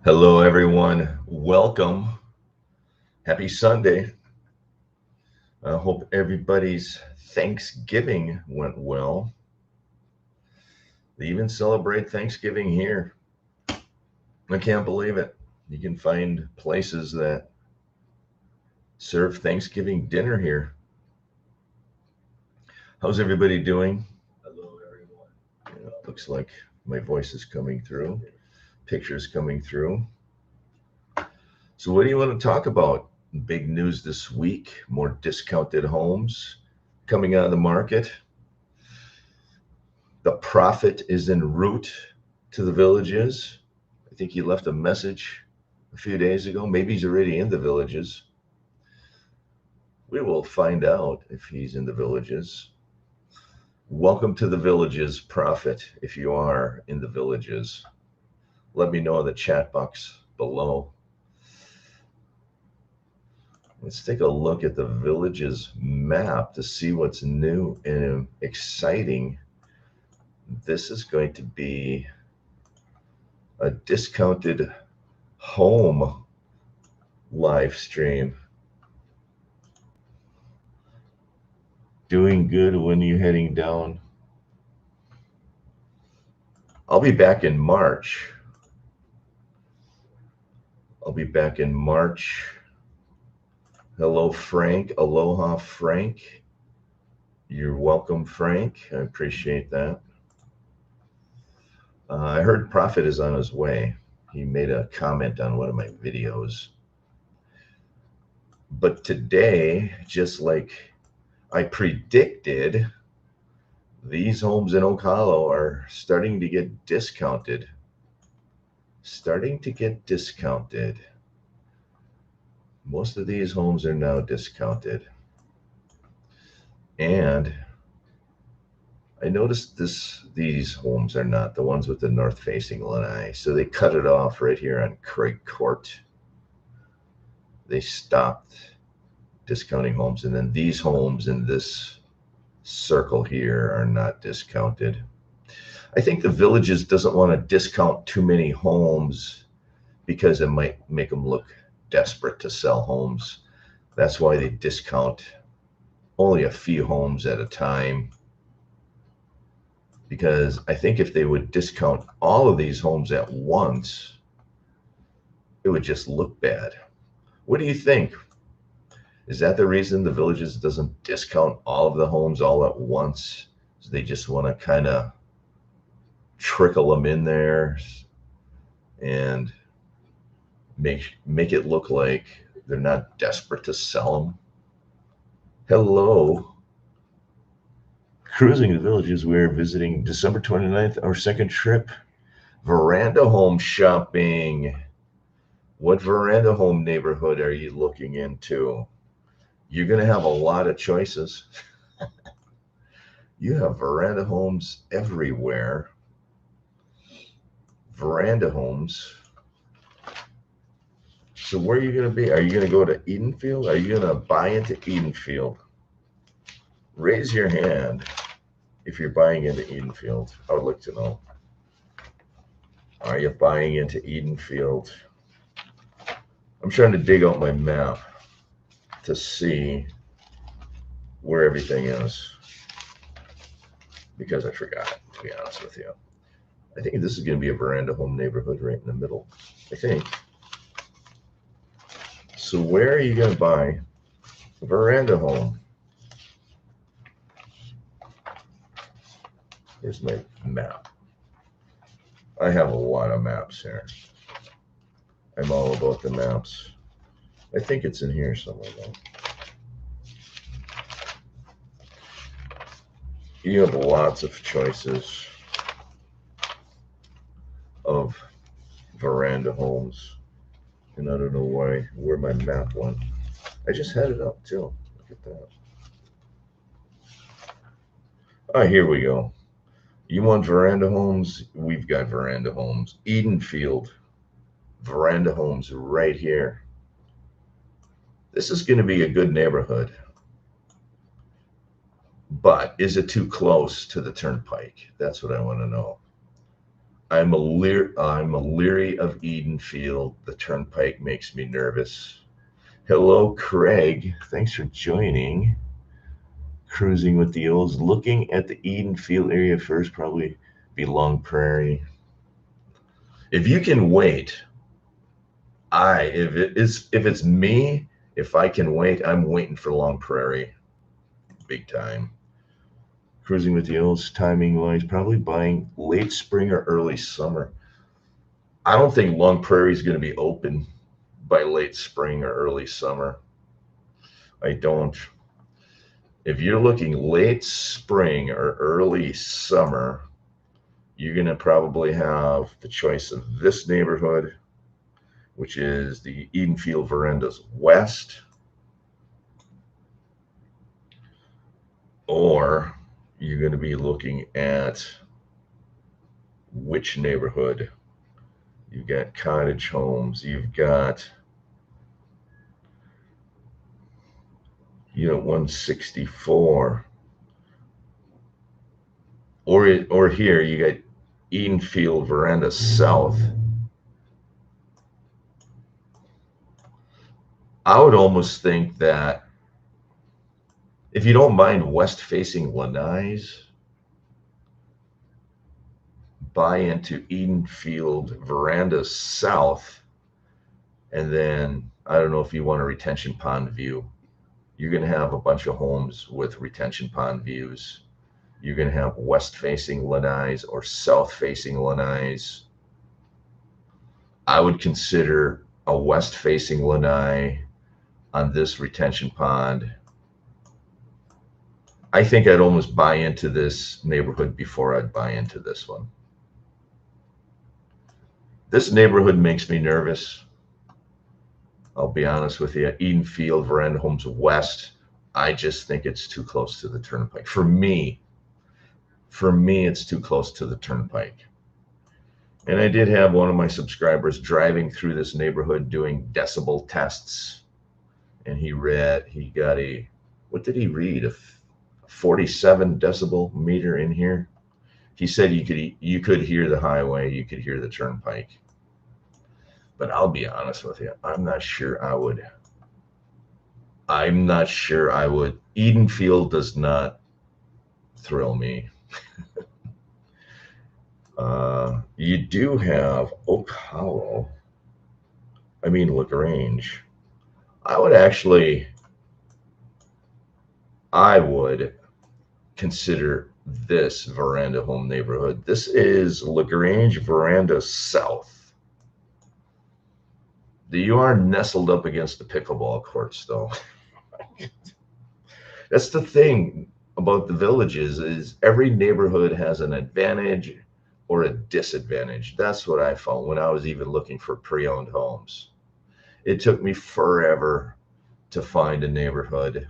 Hello, everyone. Welcome. Happy Sunday. I hope everybody's Thanksgiving went well. They even celebrate Thanksgiving here. I can't believe it. You can find places that serve Thanksgiving dinner here. How's everybody doing? Hello, everyone. Yeah, looks like my voice is coming through, pictures coming through. So, what do you want to talk about? Big news this week, more discounted homes coming on the market. The prophet is en route to the villages. I think he left a message a few days ago. Maybe he's already in the villages. We will find out if he's in the villages. Welcome to the villages, prophet, if you are in the villages. Let me know in the chat box below. Let's take a look at the villages map to see what's new and exciting. This is going to be a discounted home live stream. Doing good when you heading down. I'll be back in March. I'll be back in March. Hello, Frank. Aloha, Frank. You're welcome, Frank. I appreciate that. I heard Prophet is on his way. He made a comment on one of my videos. But today, just like I predicted, these homes in Oak Hollow are starting to get discounted. Starting to get discounted. Most of these homes are now discounted. And I noticed these homes are not the ones with the north facing lanai. So they cut it off right here on Craig Court. They stopped discounting homes. And then these homes in this circle here are not discounted. I think the villages doesn't want to discount too many homes because it might make them look desperate to sell homes. That's why they discount only a few homes at a time. Because I think if they would discount all of these homes at once, it would just look bad. What do you think? Is that the reason the villages doesn't discount all of the homes all at once? So they just want to kind of trickle them in there and make it look like they're not desperate to sell them. Hello. Cruising the villages, we're visiting December 29th, our second trip. Veranda home shopping. What veranda home neighborhood are you looking into? You're going to have a lot of choices. You have veranda homes everywhere. Veranda homes. So where are you going to be? Are you going to go to Edenfield? Are you going to buy into Edenfield? Raise your hand if you're buying into Edenfield. I would like to know. Are you buying into Edenfield? I'm trying to dig out my map to see where everything is because I forgot, to be honest with you. I think this is going to be a veranda home neighborhood right in the middle. I think. So where are you going to buy a veranda home? Here's my map. I have a lot of maps here. I'm all about the maps. I think it's in here somewhere though. You have lots of choices of veranda homes. And I don't know where my map went. I just had it up too. Look at that. Ah, here we go. You want veranda homes? We've got veranda homes. Edenfield, veranda homes right here. This is going to be a good neighborhood. But is it too close to the turnpike? That's what I want to know. I'm leery of Edenfield. The turnpike makes me nervous. Hello, Craig. Thanks for joining. Cruising with the Olds. Looking at the Edenfield area first, probably be Long Prairie. If you can wait, if it's me, if I can wait, I'm waiting for Long Prairie, big time. Cruising with the Olds, timing wise, probably buying late spring or early summer. I don't think Long Prairie is going to be open by late spring or early summer. I don't. If you're looking late spring or early summer, you're going to probably have the choice of this neighborhood, which is the Edenfield Verandas West, or you're going to be looking at which neighborhood? You've got cottage homes, you've got Unit 164, or here you got Edenfield Veranda South. I would almost think that if you don't mind west-facing Lanais, buy into Edenfield Veranda South, and then I don't know if you want a retention pond view. You're going to have a bunch of homes with retention pond views. You're going to have west-facing Lanais or south-facing Lanais. I would consider a west-facing Lanai on this retention pond. I think I'd almost buy into this neighborhood before I'd buy into this one. This neighborhood makes me nervous. I'll be honest with you. Edenfield Veranda Homes West, I just think it's too close to the turnpike. For me, it's too close to the turnpike. And I did have one of my subscribers driving through this neighborhood doing decibel tests. And he got a, what did he read? A 47 decibel meter in here. He said you could hear the highway, you could hear the turnpike. But I'll be honest with you, I'm not sure I would. Edenfield does not thrill me. You do have Oak Hollow. LaGrange. I would consider this Veranda home neighborhood. This is LaGrange Veranda South. You are nestled up against the pickleball courts, though. That's the thing about the villages, is every neighborhood has an advantage or a disadvantage. That's what I found when I was even looking for pre-owned homes. It took me forever to find a neighborhood.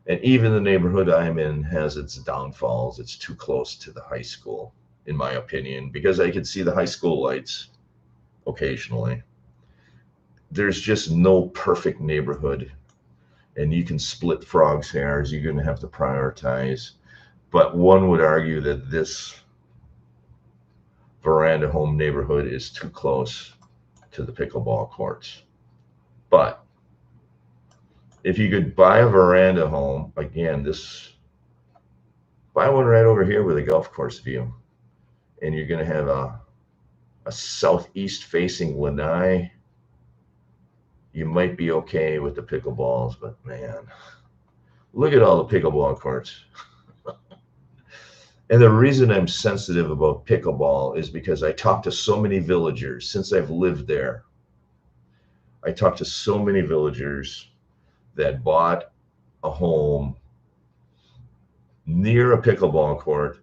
And even the neighborhood I'm in has its downfalls. It's too close to the high school, in my opinion, because I could see the high school lights occasionally. There's just no perfect neighborhood, and you can split frogs' hairs. You're going to have to prioritize. But one would argue that this Veranda home neighborhood is too close to the pickleball courts. But if you could buy a Veranda home, again, buy one right over here with a golf course view, and you're going to have a southeast facing Lanai. You might be okay with the pickleballs, but man, look at all the pickleball courts. And the reason I'm sensitive about pickleball is because I talk to so many villagers since I've lived there. I talked to so many villagers that bought a home near a pickleball court.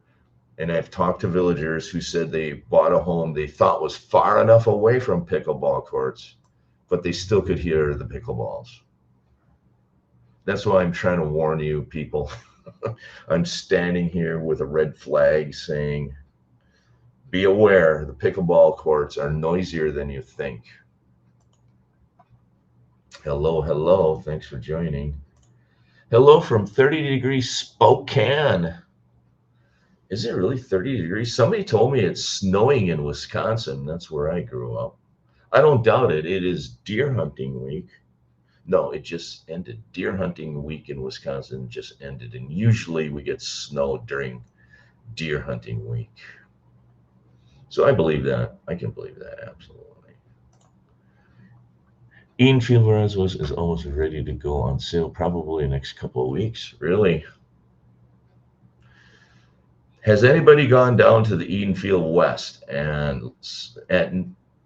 And I've talked to villagers who said they bought a home they thought was far enough away from pickleball courts, but they still could hear the pickleballs. That's why I'm trying to warn you people. I'm standing here with a red flag saying, be aware, the pickleball courts are noisier than you think. Hello. Thanks for joining. Hello from 30 degrees Spokane. Is it really 30 degrees? Somebody told me it's snowing in Wisconsin. That's where I grew up. I don't doubt it. It is deer hunting week. No, it just ended. Deer hunting week in Wisconsin just ended. And usually we get snow during deer hunting week. So I believe that. I can believe that absolutely. Ian Field Roswell is almost ready to go on sale probably next couple of weeks. Really? Has anybody gone down to the Eden Field West and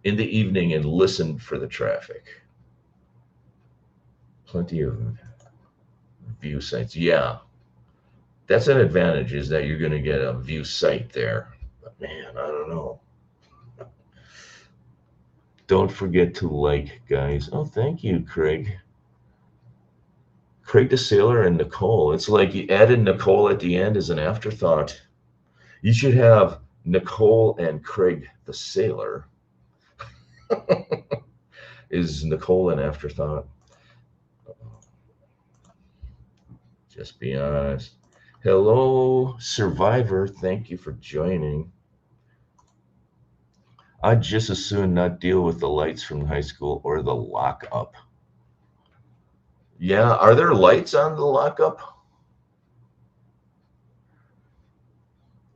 in the evening and listened for the traffic? Plenty of view sites. Yeah, that's an advantage is that you're going to get a view site there. But man, I don't know. Don't forget to like, guys. Oh, thank you, Craig. Craig the Sailor and Nicole. It's like you added Nicole at the end as an afterthought. You should have Nicole and Craig the Sailor. Is Nicole an afterthought? Just be honest. Hello, Survivor. Thank you for joining. I'd just as soon not deal with the lights from high school or the lockup. Yeah, are there lights on the lockup?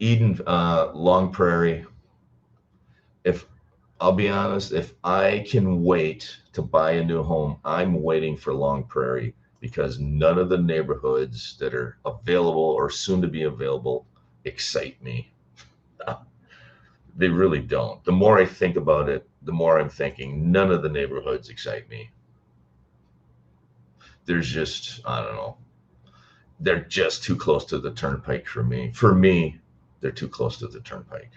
Eden, Long Prairie. If I'll be honest, if I can wait to buy a new home, I'm waiting for Long Prairie because none of the neighborhoods that are available or soon to be available excite me. They really don't. The more I think about it, the more I'm thinking none of the neighborhoods excite me. There's just, I don't know. They're just too close to the turnpike for me. For me, they're too close to the turnpike.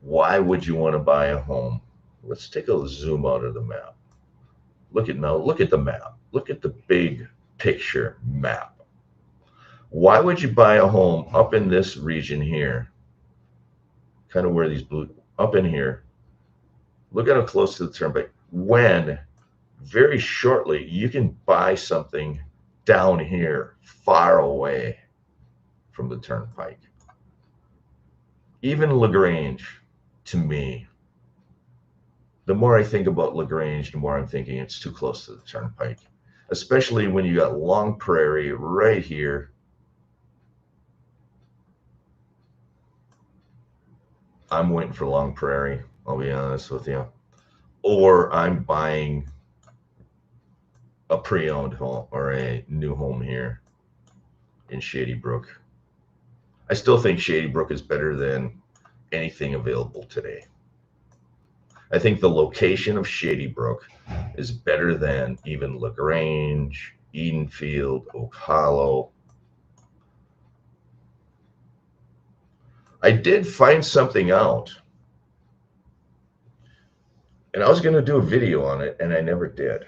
Why would you want to buy a home? Let's take a zoom out of the map. Look at the map. Look at the big picture map. Why would you buy a home up in this region here? Kind of where these blue, up in here. Look at how close to the turnpike. When very shortly you can buy something down here, far away from the turnpike. Even LaGrange, to me, the more I think about LaGrange, the more I'm thinking it's too close to the turnpike, especially when you got Long Prairie right here. I'm waiting for Long Prairie, I'll be honest with you. Or I'm buying a pre-owned home or a new home here in Shady Brook. I still think Shady Brook is better than anything available today. I think the location of Shady Brook is better than even LaGrange, Edenfield, Oak Hollow. I did find something out, and I was going to do a video on it, and I never did.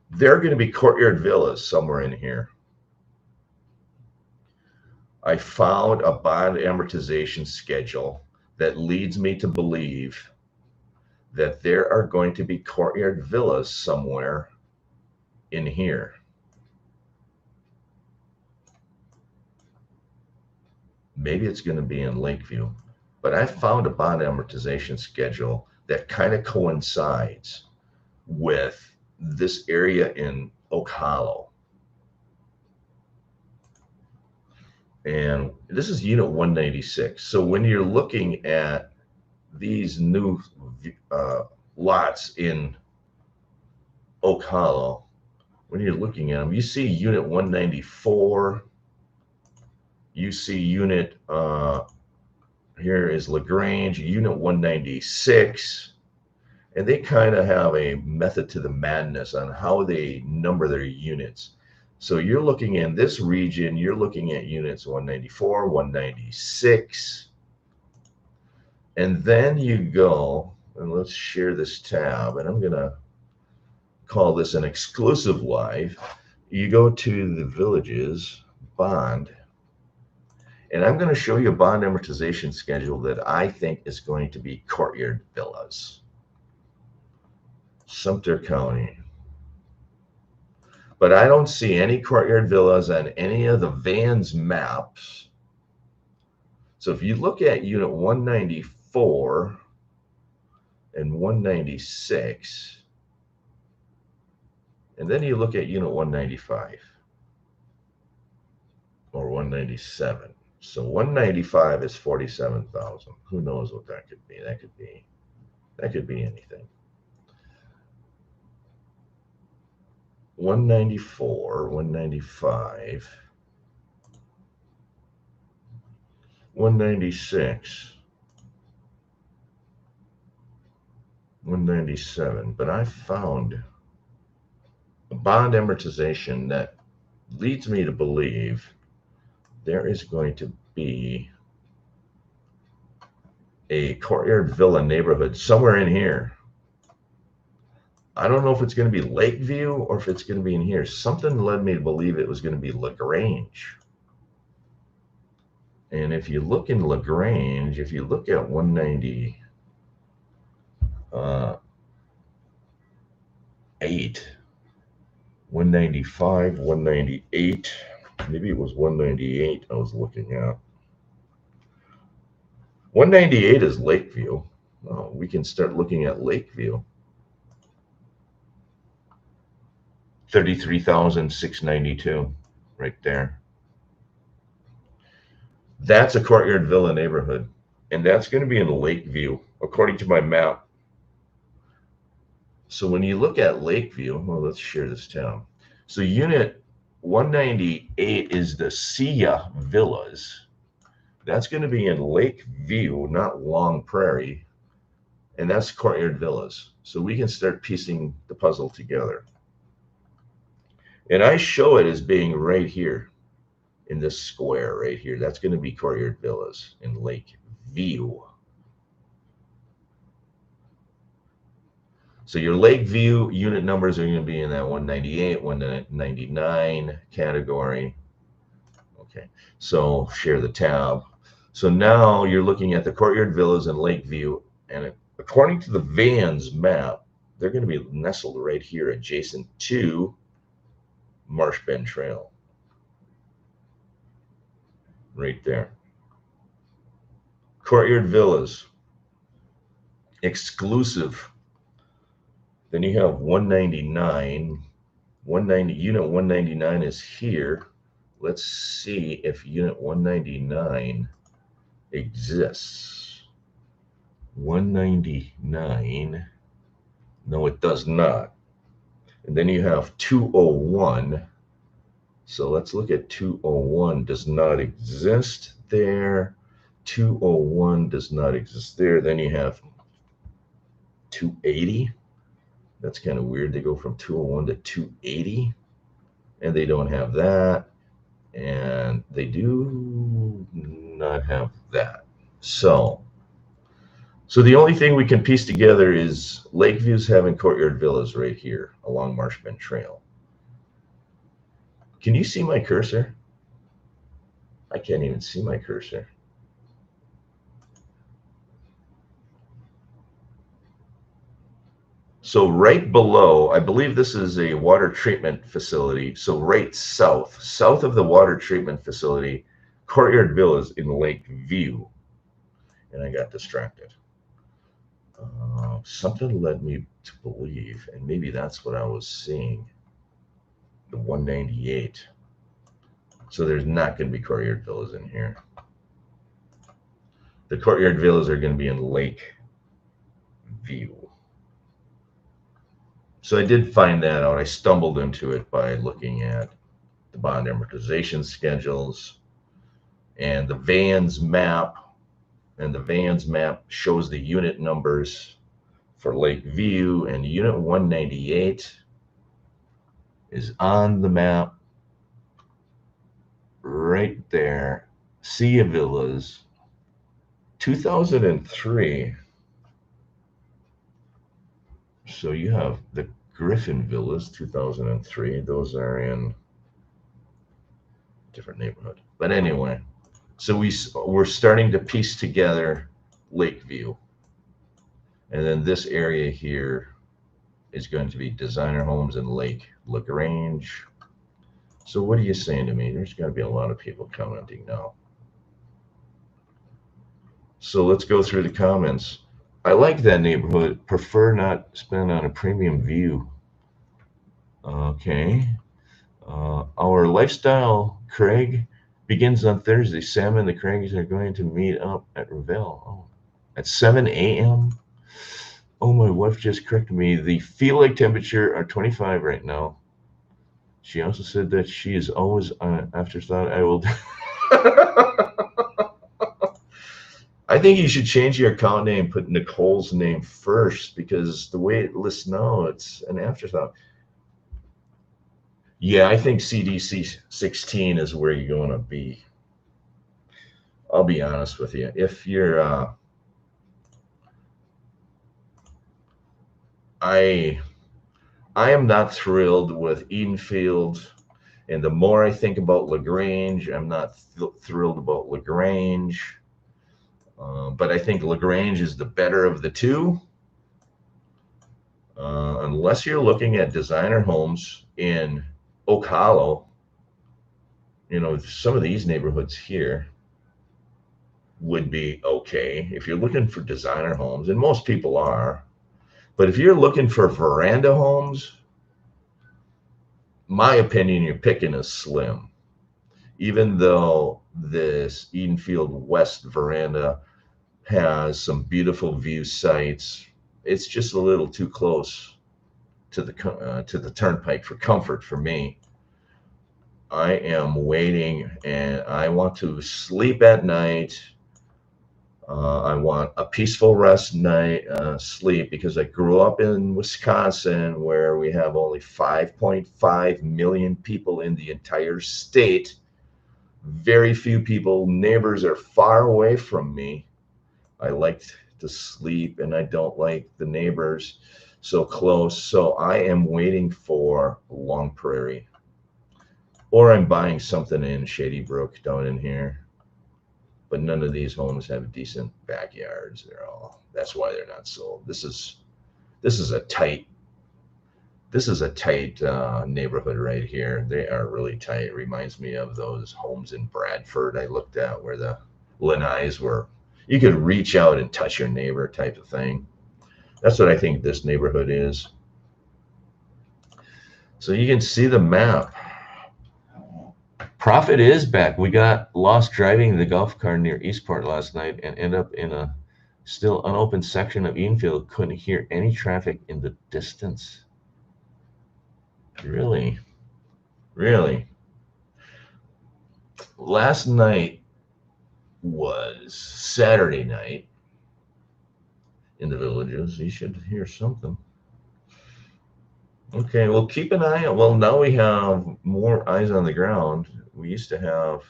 There are going to be courtyard villas somewhere in here. I found a bond amortization schedule that leads me to believe that there are going to be courtyard villas somewhere in here. Maybe it's going to be in Lakeview, but I found a bond amortization schedule that kind of coincides with this area in Oak Hollow. And this is unit 196. So when you're looking at these new lots in Oak Hollow, when you're looking at them, you see unit 194. You see unit, here is LaGrange, unit 196. And they kind of have a method to the madness on how they number their units. So you're looking in this region, you're looking at units 194, 196. And then you go, and let's share this tab, and I'm going to call this an exclusive live. You go to the Villages bond, and I'm going to show you a bond amortization schedule that I think is going to be courtyard villas. Sumter County. But I don't see any courtyard villas on any of the Vans maps So if you look at unit 194 and 196, and then you look at unit 195 or 197. So 195 is 47,000. Who knows what that could be? That could be anything. 194, 195, 196, 197. But I found a bond amortization that leads me to believe there is going to be a Courtyard Villa neighborhood somewhere in here. I don't know if it's going to be Lakeview or if it's going to be in here. Something led me to believe it was going to be LaGrange. And if you look in LaGrange, if you look at 198, 195, 198, maybe it was 198 I was looking at. 198 is Lakeview. Oh, we can start looking at Lakeview. 33,692 right there. That's a Courtyard Villa neighborhood, and that's going to be in Lakeview, according to my map. So when you look at Lakeview, well, let's share this town. So unit 198 is the Sia Villas. That's going to be in Lakeview, not Long Prairie, and that's Courtyard Villas. So we can start piecing the puzzle together. And I show it as being right here in this square right here. That's going to be Courtyard Villas in Lakeview. So your Lakeview unit numbers are going to be in that 198, 199 category. Okay, so share the tab. So now you're looking at the Courtyard Villas in Lakeview, and according to the Vans map, they're going to be nestled right here adjacent to Marsh Bend Trail. Right there. Courtyard Villas, exclusive. Then you have 199. 190, unit 199 is here. Let's see if unit 199 exists. 199. No, it does not. And then you have 201. So let's look at 201. Does not exist there. 201 does not exist there. Then you have 280. That's kind of weird. They go from 201 to 280, and they don't have that, and they do not have that. So the only thing we can piece together is Lakeview's having Courtyard Villas right here along Marsh Bend Trail. Can you see my cursor? I can't even see my cursor. So right below, I believe this is a water treatment facility. So right south of the water treatment facility, Courtyard Villas in Lakeview. And I got distracted. Something led me to believe, and maybe that's what I was seeing, the 198. So there's not going to be Courtyard Villas in here. The Courtyard Villas are going to be in Lakeview. So I did find that out. I stumbled into it by looking at the bond amortization schedules and the Vans map. And the Vans map shows the unit numbers for Lakeview, and unit 198 is on the map right there. Sia Villas, 2003. So you have the Griffin Villas, 2003. Those are in different neighborhood. But anyway, so we're starting to piece together Lakeview. And then this area here is going to be designer homes in LaGrange. So what are you saying to me? There's going to be a lot of people commenting now. So let's go through the comments. I like that neighborhood. Prefer not spend on a premium view. Okay. Our lifestyle, Craig, begins on Thursday. Sam and the Craigs are going to meet up at Revel. Oh, at 7 a.m. Oh, my wife just corrected me. The feel like temperature are 25 right now. She also said that she is always an afterthought. I will. I think you should change your account name, put Nicole's name first, because the way it lists now, it's an afterthought. Yeah, I think CDC 16 is where you're going to be. I'll be honest with you. If you're, I am not thrilled with Edenfield, and the more I think about LaGrange, I'm not thrilled about LaGrange. But I think LaGrange is the better of the two. Unless you're looking at designer homes in Oak Hollow, some of these neighborhoods here would be okay if you're looking for designer homes, and most people are. But if you're looking for veranda homes, my opinion, you're picking a slim. Even though this Edenfield West veranda has some beautiful view sites, it's just a little too close to the turnpike for comfort for me. I am waiting, and I want to sleep at night. I want a peaceful rest night, sleep, because I grew up in Wisconsin, where we have only 5.5 million people in the entire state. Very few people, neighbors are far away from me. I like to sleep, and I don't like the neighbors so close. So I am waiting for Long Prairie, or I'm buying something in Shady Brook down in here. But none of these homes have decent backyards. That's why they're not sold. This is a tight neighborhood right here. They are really tight. It reminds me of those homes in Bradford I looked at, where the lanais were, you could reach out and touch your neighbor type of thing. That's what I think this neighborhood is. So you can see the map. Profit is back. We got lost driving the golf cart near Eastport last night and ended up in a still unopened section of Edenfield. Couldn't hear any traffic in the distance. Really? Really? Last night was Saturday night in the Villages. You should hear something. Okay, well, keep an eye out. Well, now we have more eyes on the ground. We used to have,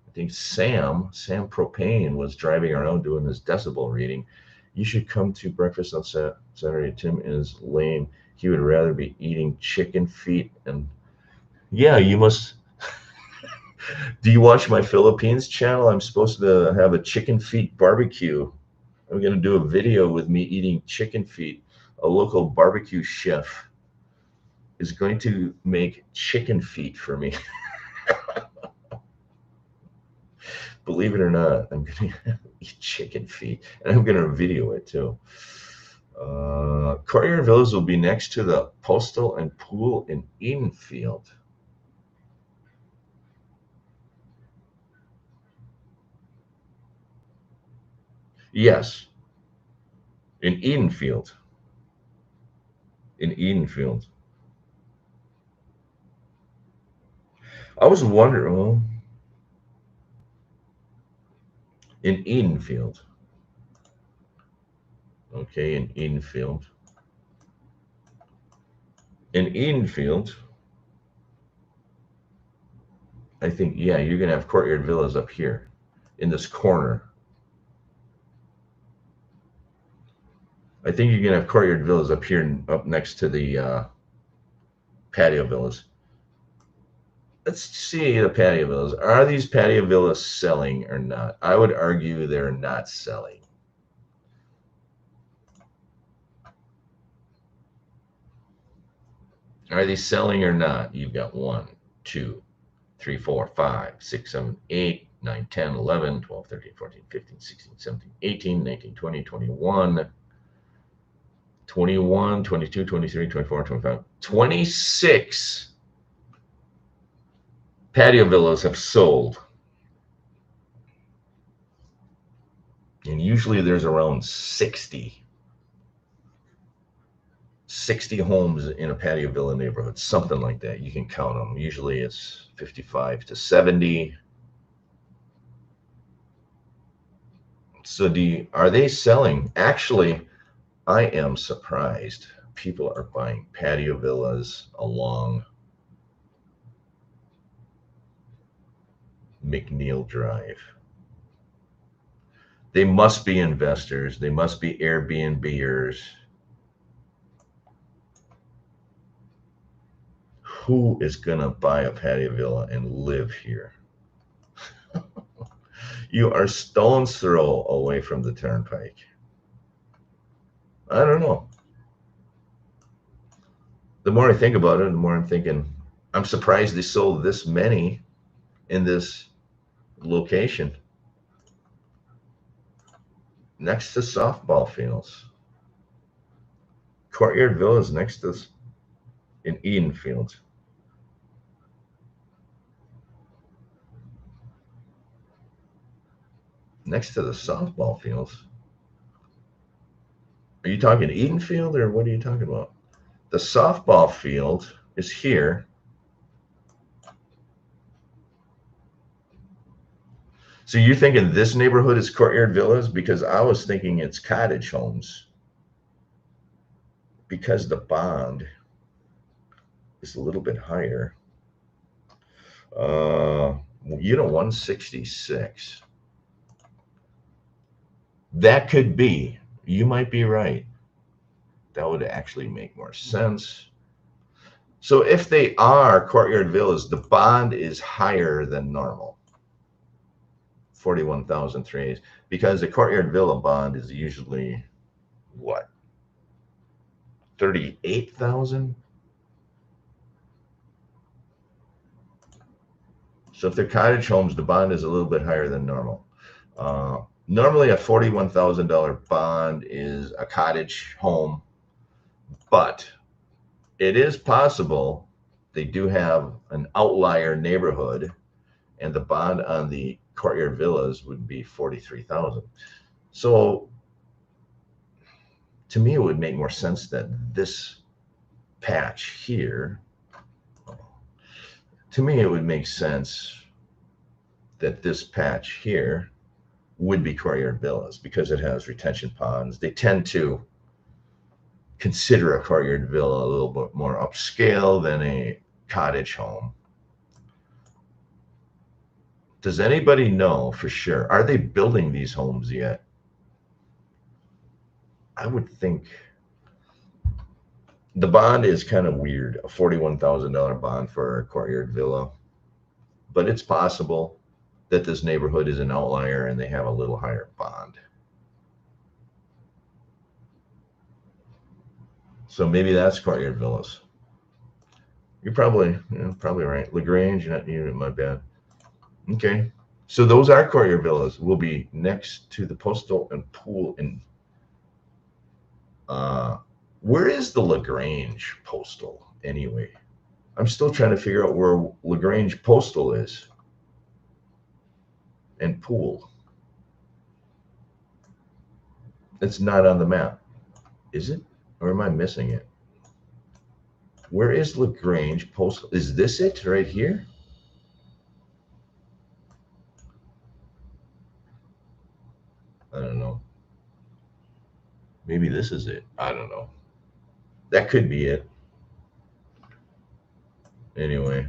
I think Sam Propane was driving around doing his decibel reading. You should come to breakfast on Saturday. Tim is lame. He would rather be eating chicken feet. And yeah, you must. Do you watch my Philippines channel? I'm supposed to have a chicken feet barbecue. I'm going to do a video with me eating chicken feet. A local barbecue chef is going to make chicken feet for me. Believe it or not, I'm going to eat chicken feet, and I'm going to video it too. Courtyard Villas will be next to the Postal and Pool in Edenfield. Yes, in Edenfield. In Edenfield. I was wondering, well, in Edenfield. Okay, in Edenfield. In Edenfield, I think, yeah, you're going to have Courtyard Villas up here in this corner. I think you're going to have Courtyard Villas up here, up next to the patio villas. Let's see the patio villas. Are these patio villas selling or not? I would argue they're not selling. Are they selling or not? You've got 1, 2, 3, 4, 5, 6, 7, 8, 9, 10, 11, 12, 13, 14, 15, 16, 17, 18, 19, 20, 21, 21, 22, 23, 24, 25, 26 patio villas have sold. And usually there's around 60 homes in a patio villa neighborhood, something like that. You can count them. Usually it's 55 to 70. So are they selling? Actually, I am surprised. People are buying patio villas along McNeil Drive. They must be investors. They must be Airbnbers. Who is going to buy a patio villa and live here? You are stone's throw away from the turnpike. I don't know. The more I think about it, the more I'm thinking, I'm surprised they sold this many in this location next to softball fields. Courtyard Villas next to in Eden Fields. Next to the softball fields. Are you talking Eden Field or what are you talking about? The softball field is here. So you're thinking this neighborhood is Courtyard Villas? Because I was thinking it's cottage homes. Because the bond is a little bit higher. 166. That could be. You might be right. That would actually make more sense. So if they are Courtyard Villas, the bond is higher than normal. 41,380, because the Courtyard Villa bond is usually what? 38,000. So if they're cottage homes, the bond is a little bit higher than normal. Normally a $41,000 bond is a cottage home, but it is possible they do have an outlier neighborhood, and the bond on the Courtyard Villas would be 43,000. So to me, it would make more sense that this patch here, to me, it would make sense that this patch here would be Courtyard Villas because it has retention ponds. They tend to consider a Courtyard Villa a little bit more upscale than a cottage home. Does anybody know for sure? Are they building these homes yet? I would think the bond is kind of weird, a $41,000 bond for a Courtyard Villa, but it's possible that this neighborhood is an outlier and they have a little higher bond. So maybe that's Courtyard Villas. You're probably right. LaGrange, you're my bad. Okay. So those are Courtyard Villas. Will be next to the Postal and Pool in where is the LaGrange Postal anyway? I'm still trying to figure out where LaGrange Postal is and Pool. It's not on the map, is it? Or am I missing it? Where is LaGrange Postal? Is this it right here? I don't know. Maybe this is it. I don't know. That could be it. Anyway,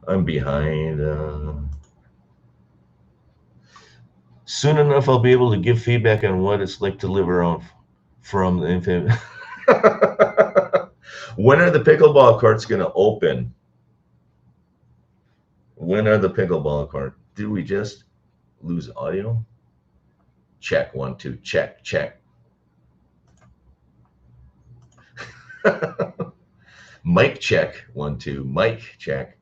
I'm behind. Soon enough, I'll be able to give feedback on what it's like to live around from the infant. When are the pickleball courts going to open? When are the pickleball courts? Did we just lose audio? Check 1 2. Check. Mic check 1 2. Mic check.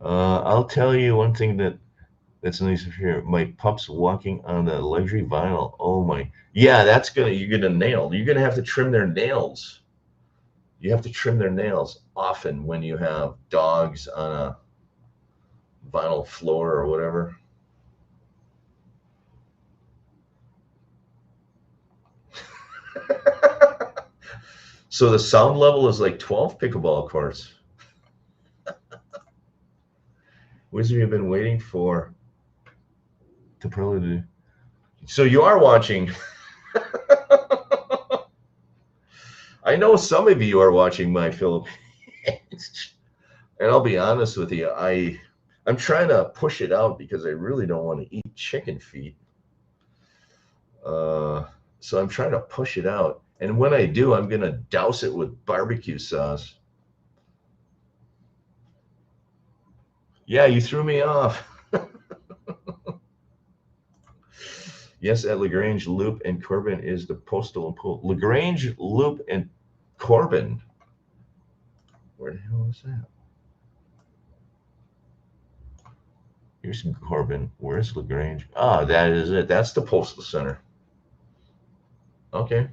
I'll tell you one thing that's nice to hear. My pups walking on the luxury vinyl. Oh my, yeah, you're gonna nail. You're gonna have to trim their nails. You have to trim their nails often when you have dogs on a vinyl floor or whatever. So the sound level is like 12 pickleball courts. Wizard, you've been waiting for to probably. So you are watching. I know some of you are watching My Philippines, and I'll be honest with you. I'm trying to push it out because I really don't want to eat chicken feet. Uh, so I'm trying to push it out, and when I do, I'm gonna douse it with barbecue sauce. Yeah, you threw me off. Yes, at Lagrange, Loop, and Corbin is the postal and pool. Lagrange, Loop, and Corbin. Where the hell is that? Here's Corbin. Where's Lagrange? Ah, that is it. That's the postal center. Okay.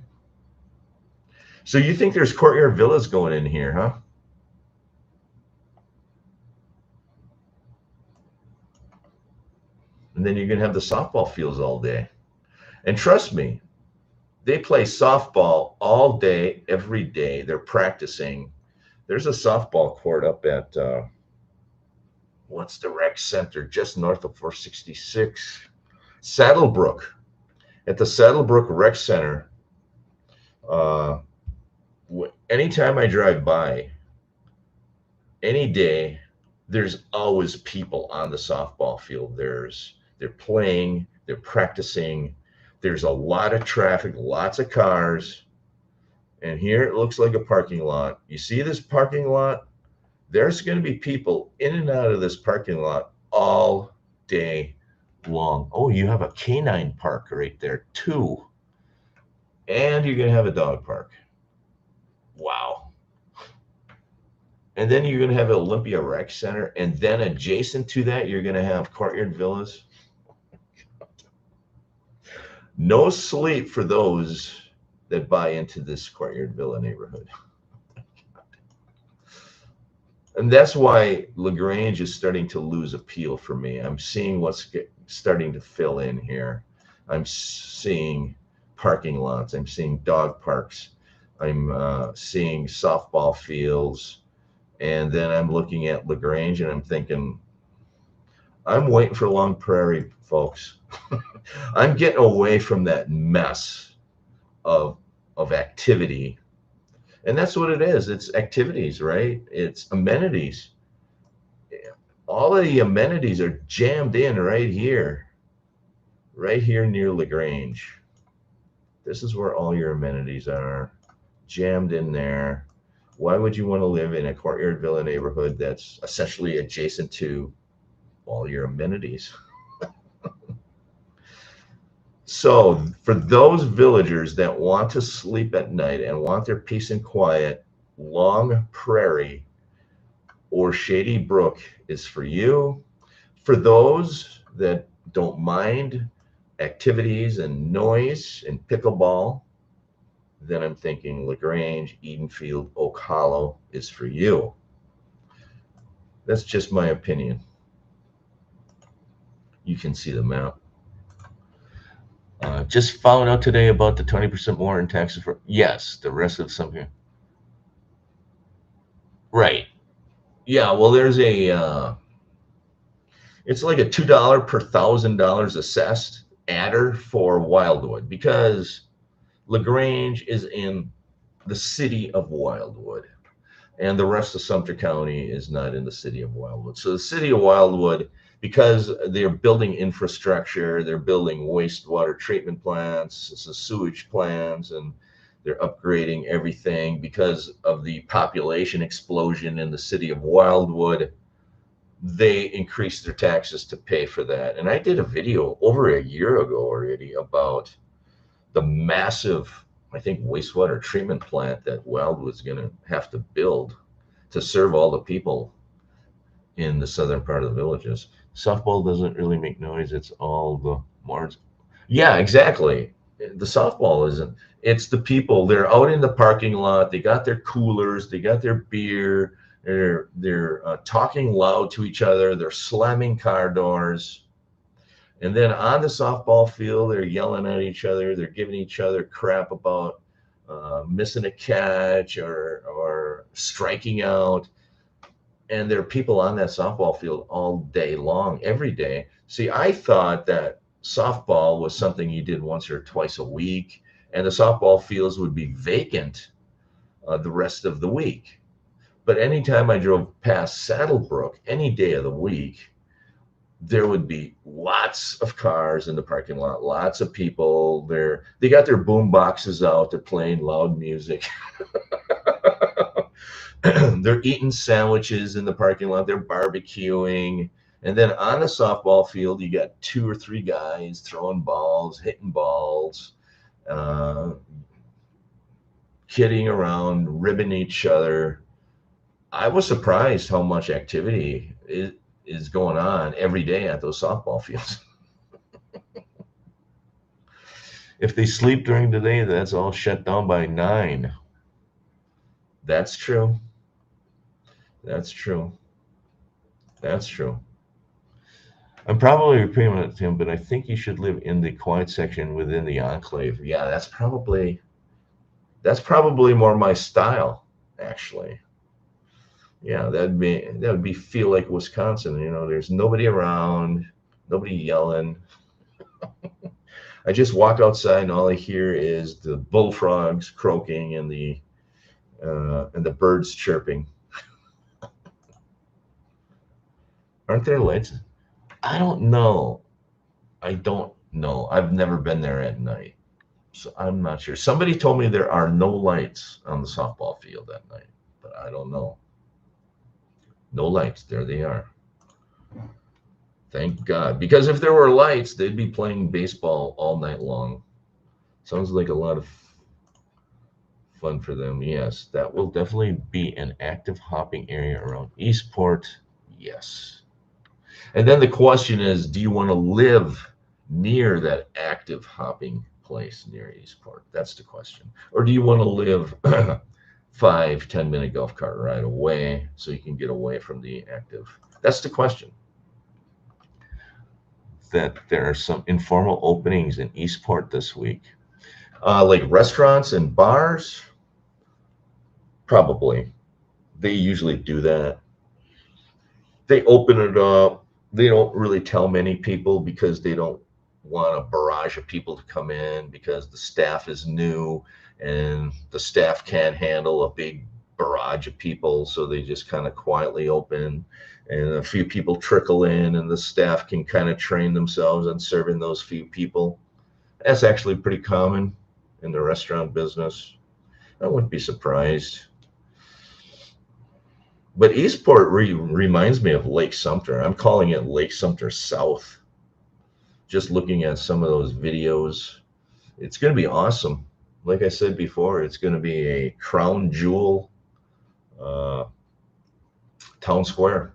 So you think there's courtyard villas going in here, huh? And then you're gonna have the softball fields all day. And trust me, they play softball all day, every day. They're practicing. There's a softball court up at what's the rec center just north of 466, Saddlebrook. At the Saddlebrook Rec Center, uh, anytime I drive by, any day, there's always people on the softball field. They're playing, they're practicing. There's a lot of traffic, lots of cars, and here it looks like a parking lot. You see this parking lot? There's going to be people in and out of this parking lot all day long. Oh, you have a canine park right there too, and you're going to have a dog park. Wow. And then you're going to have Olympia Rec Center, and then adjacent to that, you're going to have Courtyard Villas. No sleep for those that buy into this Courtyard Villa neighborhood. And that's why Lagrange is starting to lose appeal for me. I'm seeing starting to fill in here. I'm seeing parking lots. I'm seeing dog parks. I'm seeing softball fields. And then I'm looking at Lagrange and I'm thinking, I'm waiting for Long Prairie, folks. I'm getting away from that mess of activity. And that's what it is. It's activities, right? It's amenities. All of the amenities are jammed in right here near Lagrange. This is where all your amenities are jammed in there. Why would you want to live in a Courtyard Villa neighborhood that's essentially adjacent to all your amenities? So, for those villagers that want to sleep at night and want their peace and quiet, Long Prairie or Shady Brook is for you. For those that don't mind activities and noise and pickleball, then I'm thinking Lagrange, Edenfield, Oak Hollow is for you. That's just my opinion. You can see the map. Just found out today about the 20% more in taxes for, yes, the rest of something. Right. Yeah, well, it's like a $2 per $1,000 assessed adder for Wildwood because Lagrange is in the city of Wildwood, and the rest of Sumter County is not in the city of Wildwood. So the city of Wildwood, because they're building infrastructure, they're building wastewater treatment plants, sewage plants, and they're upgrading everything because of the population explosion in the city of Wildwood. They increased their taxes to pay for that. And I did a video over a year ago already about the massive, I think, wastewater treatment plant that Wildwood's going to have to build to serve all the people in the southern part of the villages. Softball doesn't really make noise. It's all the more. Yeah, exactly. The softball isn't. It's the people. They're out in the parking lot. They got their coolers. They got their beer. They're talking loud to each other. They're slamming car doors. And then on the softball field, they're yelling at each other. They're giving each other crap about missing a catch or striking out. And there are people on that softball field all day long, every day. See, I thought that softball was something you did once or twice a week, and the softball fields would be vacant the rest of the week. But anytime I drove past Saddlebrook, any day of the week, there would be lots of cars in the parking lot, lots of people there. They got their boom boxes out, they're playing loud music. They're eating sandwiches in the parking lot, they're barbecuing. And then on the softball field, you got 2 or 3 guys throwing balls, hitting balls, uh, kidding around, ribbing each other. I was surprised how much activity is going on every day at those softball fields. If they sleep during the day, that's all shut down by 9. That's true. That's true. That's true. I'm probably repeating it to him, but I think you should live in the quiet section within the enclave. Yeah, that's probably more my style, actually. Yeah, that would be feel like Wisconsin. There's nobody around, nobody yelling. I just walk outside and all I hear is the bullfrogs croaking and the birds chirping. Aren't there lights? I don't know. I don't know. I've never been there at night, so I'm not sure. Somebody told me there are no lights on the softball field at night, but I don't know. No lights. There they are. Thank God. Because if there were lights, they'd be playing baseball all night long. Sounds like a lot of fun for them. Yes, that will definitely be an active hopping area around Eastport. Yes. And then the question is, do you want to live near that active hopping place near Eastport? That's the question. Or do you want to live 5, 10 minute golf cart ride away so you can get away from the active? That's the question. That there are some informal openings in Eastport this week. Like restaurants and bars, probably. They usually do that. They open it up. They don't really tell many people because they don't want a barrage of people to come in because the staff is new and the staff can't handle a big barrage of people. So they just kind of quietly open and a few people trickle in and the staff can kind of train themselves on serving those few people. That's actually pretty common in the restaurant business. I wouldn't be surprised. But Eastport reminds me of Lake Sumter. I'm calling it Lake Sumter South. Just looking at some of those videos, it's going to be awesome. Like I said before, it's going to be a crown jewel uh, town square.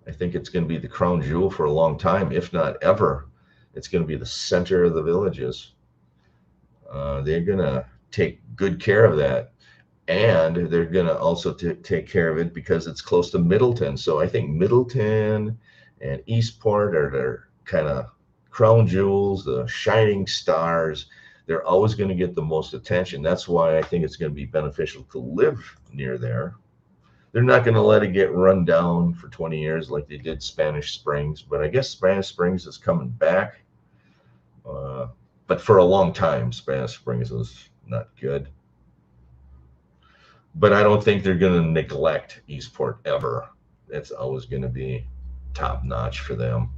I think it's going to be the crown jewel for a long time, if not ever. It's going to be the center of the villages. They're going to take good care of that. And they're going to also take care of it because it's close to Middleton. So I think Middleton and Eastport are their kind of crown jewels, the shining stars. They're always going to get the most attention. That's why I think it's going to be beneficial to live near there. They're not going to let it get run down for 20 years like they did Spanish Springs, but I guess Spanish Springs is coming back. But for a long time, Spanish Springs was not good. But I don't think they're going to neglect Eastport ever. It's always going to be top notch for them.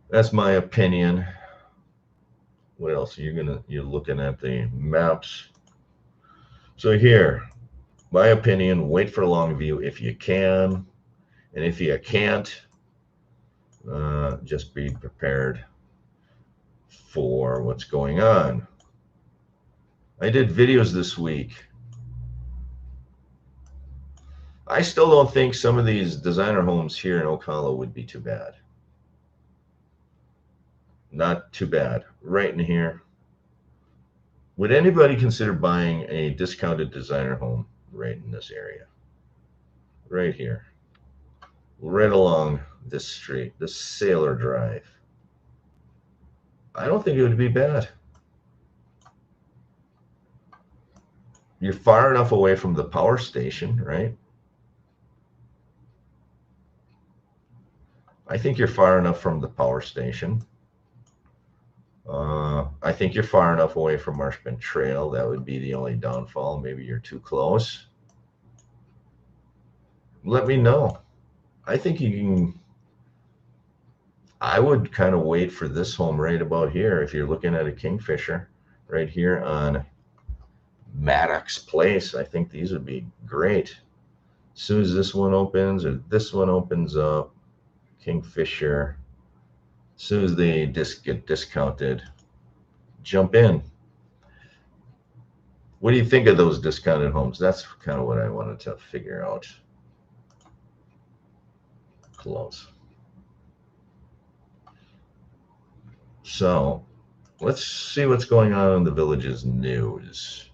That's my opinion. What else? You're looking at the maps. So here, my opinion, wait for Longview if you can. And if you can't, just be prepared for what's going on. I did videos this week I still don't think some of these designer homes here in Ocala would be too bad. Not too bad. Right in here. Would anybody consider buying a discounted designer home right in this area? Right here. Right along this street, this Sailor Drive. I don't think it would be bad. You're far enough away from the power station, right? I think you're far enough from the power station. I think you're far enough away from Marshman Trail. That would be the only downfall. Maybe you're too close. Let me know. I think you can. I would kind of wait for this home right about here. If you're looking at a Kingfisher right here on Maddox Place, I think these would be great. As soon as this one opens or this one opens up, Kingfisher, as soon as they get discounted, jump in. What do you think of those discounted homes? That's kind of what I wanted to figure out. Close. So let's see what's going on in the Village's news.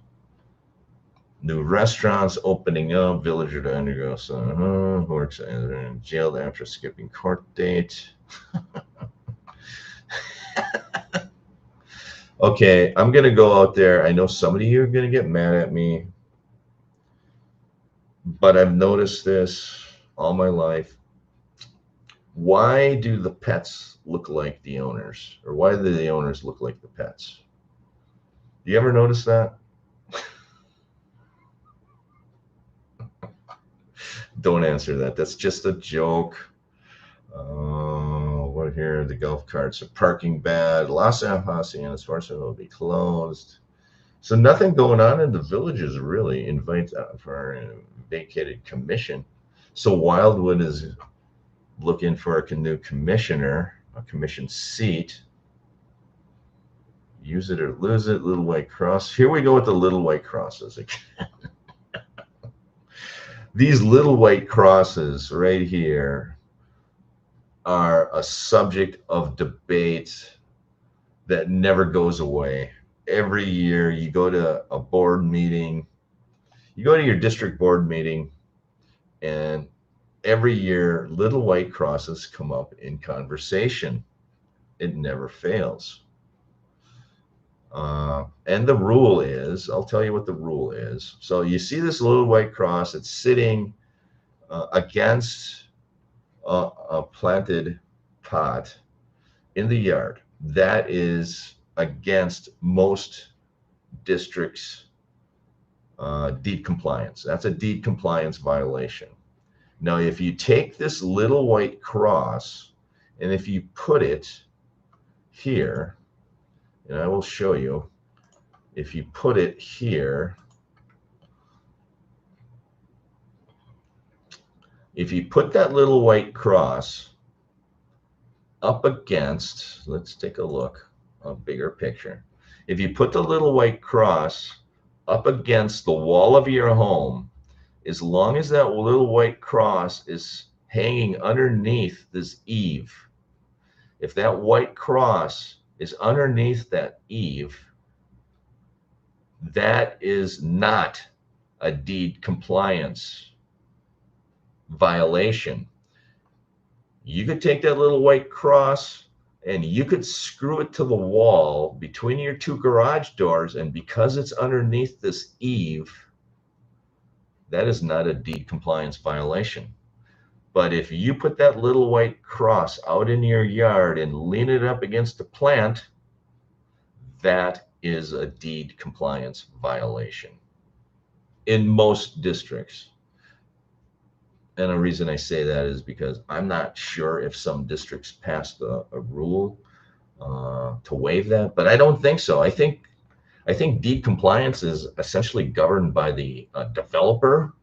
New restaurants opening up. Villager to undergo some works jailed after skipping court date. Okay, I'm gonna go out there. I know some of you are gonna get mad at me, but I've noticed this all my life. Why do the pets look like the owners? Or why do the owners look like the pets? Do you ever notice that? Don't answer that. That's just a joke. What here? The golf carts are parking bad. Los Haciendas Forces will be closed. So nothing going on in the Villages really. Invite for a vacated commission. So Wildwood is looking for a new commissioner, a commission seat. Use it or lose it. Little White Cross. Here we go with the Little White Crosses again. These little white crosses right here are a subject of debate that never goes away. Every year you go to a board meeting, you go to your district board meeting, and every year little white crosses come up in conversation. It never fails. And the rule is, I'll tell you what the rule is. So you see this little white cross, it's sitting against a planted pot in the yard. That is against most districts' deed compliance. That's a deed compliance violation. Now, if you take this little white cross and if you put it here, and I will show you, if you put it here, if you put that little white cross up against, let's take a look, a bigger picture. If you put the little white cross up against the wall of your home, as long as that little white cross is hanging underneath this eave, if that white cross is underneath that eave, that is not a deed compliance violation. You could take that little white cross and you could screw it to the wall between your two garage doors, and because it's underneath this eave, that is not a deed compliance violation. But if you put that little white cross out in your yard and lean it up against a plant, that is a deed compliance violation in most districts. And the reason I say that is because I'm not sure if some districts passed a rule to waive that, but I don't think so. I think deed compliance is essentially governed by the developer,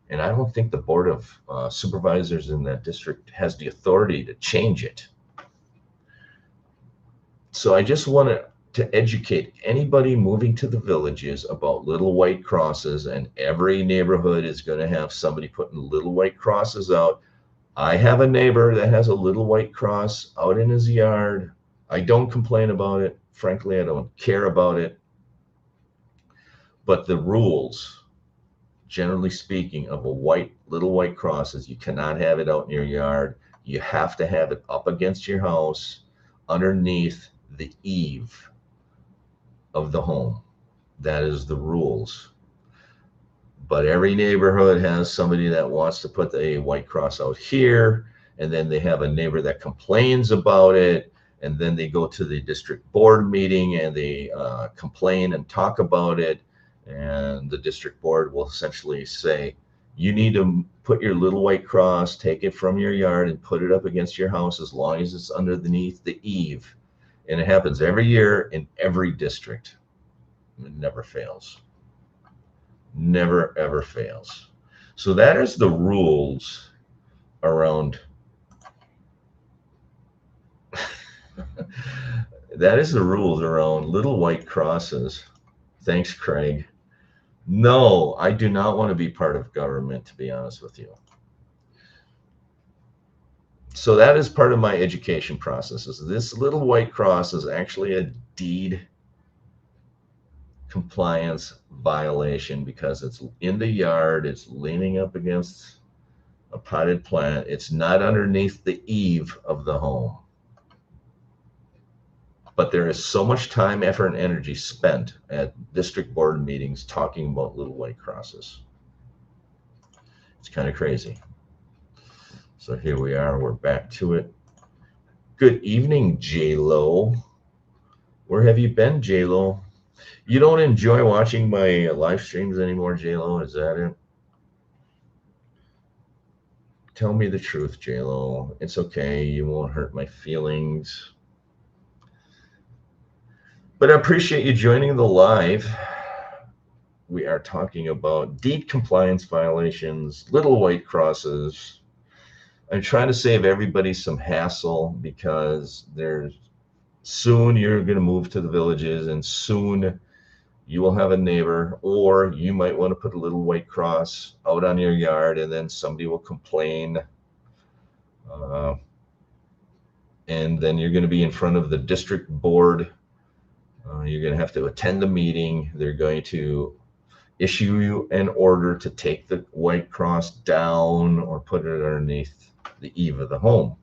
and I don't think the Board of Supervisors in that district has the authority to change it. So I just want to to educate anybody moving to the villages about little white crosses, and every neighborhood is going to have somebody putting little white crosses out. I have a neighbor that has a little white cross out in his yard. I don't complain about it. Frankly, I don't care about it. But the rules, generally speaking, of a little white cross is you cannot have it out in your yard. You have to have it up against your house, underneath the eave of the home. That is the rules. But every neighborhood has somebody that wants to put a white cross out here, and then they have a neighbor that complains about it, and then they go to the district board meeting and they complain and talk about it, and the district board will essentially say, you need to put your little white cross, take it from your yard and put it up against your house as long as it's underneath the eave. And it happens every year in every district. It never fails. Never, ever fails. So that is the rules around that is the rules around little white crosses. Thanks, Craig. No, I do not want to be part of government, to be honest with you. So that is part of my education processes. This little white cross is actually a deed compliance violation because it's in the yard, it's leaning up against a potted plant, it's not underneath the eave of the home. But there is so much time, effort, and energy spent at district board meetings talking about little white crosses. It's kind of crazy. So here we are, we're back to it. Good evening, J-Lo. Where have you been, J-Lo? You don't enjoy watching my live streams anymore, J-Lo? Is that it? Tell me the truth, J-Lo. It's okay. You won't hurt my feelings. But I appreciate you joining the live. We are talking about deed compliance violations, little white crosses. I'm trying to save everybody some hassle because soon you're going to move to the villages, and soon you will have a neighbor, or you might want to put a little white cross out on your yard, and then somebody will complain. And then you're going to be in front of the district board. You're going to have to attend the meeting. They're going to issue you an order to take the white cross down or put it underneath the eave of the home.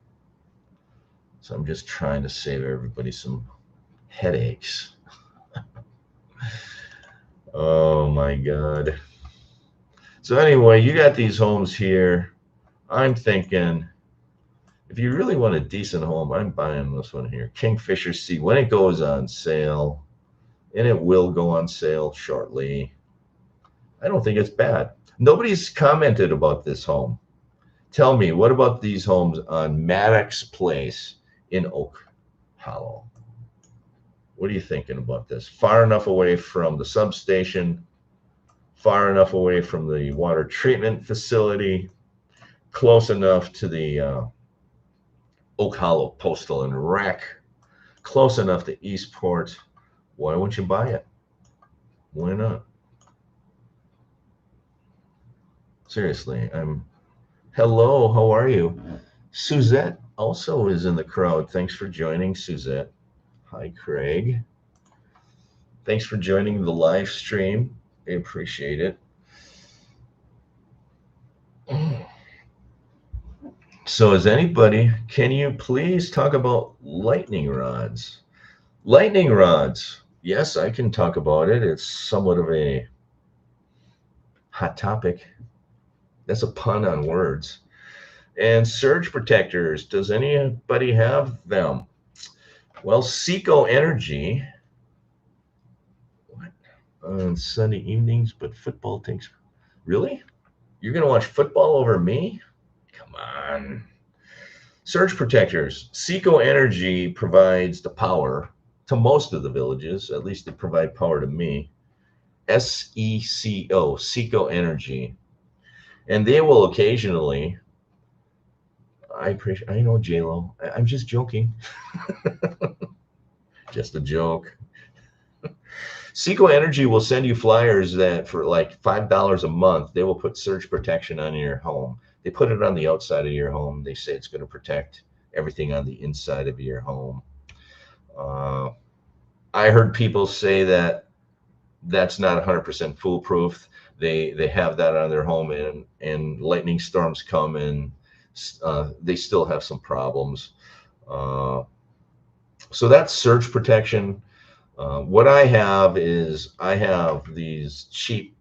So I'm just trying to save everybody some headaches. Oh my God. So anyway, you got these homes here. I'm thinking, if you really want a decent home, I'm buying this one here. Kingfisher Sea, when it goes on sale, and it will go on sale shortly, I don't think it's bad. Nobody's commented about this home. Tell me, what about these homes on Maddox Place in Oak Hollow? What are you thinking about this? Far enough away from the substation, far enough away from the water treatment facility, close enough to the Oak Hollow Postal and Rec, close enough to Eastport. Why wouldn't you buy it? Why not? Seriously, hello, how are you? Suzette also is in the crowd. Thanks for joining, Suzette. Hi, Craig. Thanks for joining the live stream. I appreciate it. So can you please talk about lightning rods? Lightning rods. Yes, I can talk about it. It's somewhat of a hot topic. That's a pun on words. And surge protectors. Does anybody have them? Well, Seco Energy. What? On Sunday evenings, but football takes. Really? You're going to watch football over me? Come on. Surge protectors. Seco Energy provides the power to most of the villages. At least they provide power to me. SECO, Seco Energy. And they will occasionally, I know, J-Lo, I'm just joking. Just a joke. Seco Energy will send you flyers that for like $5 a month, they will put surge protection on your home. They put it on the outside of your home. They say it's going to protect everything on the inside of your home. Uh, I heard people say that that's not 100% foolproof. They have that on their home, and lightning storms come, and they still have some problems. Uh, so that's surge protection. What I have is I have these cheap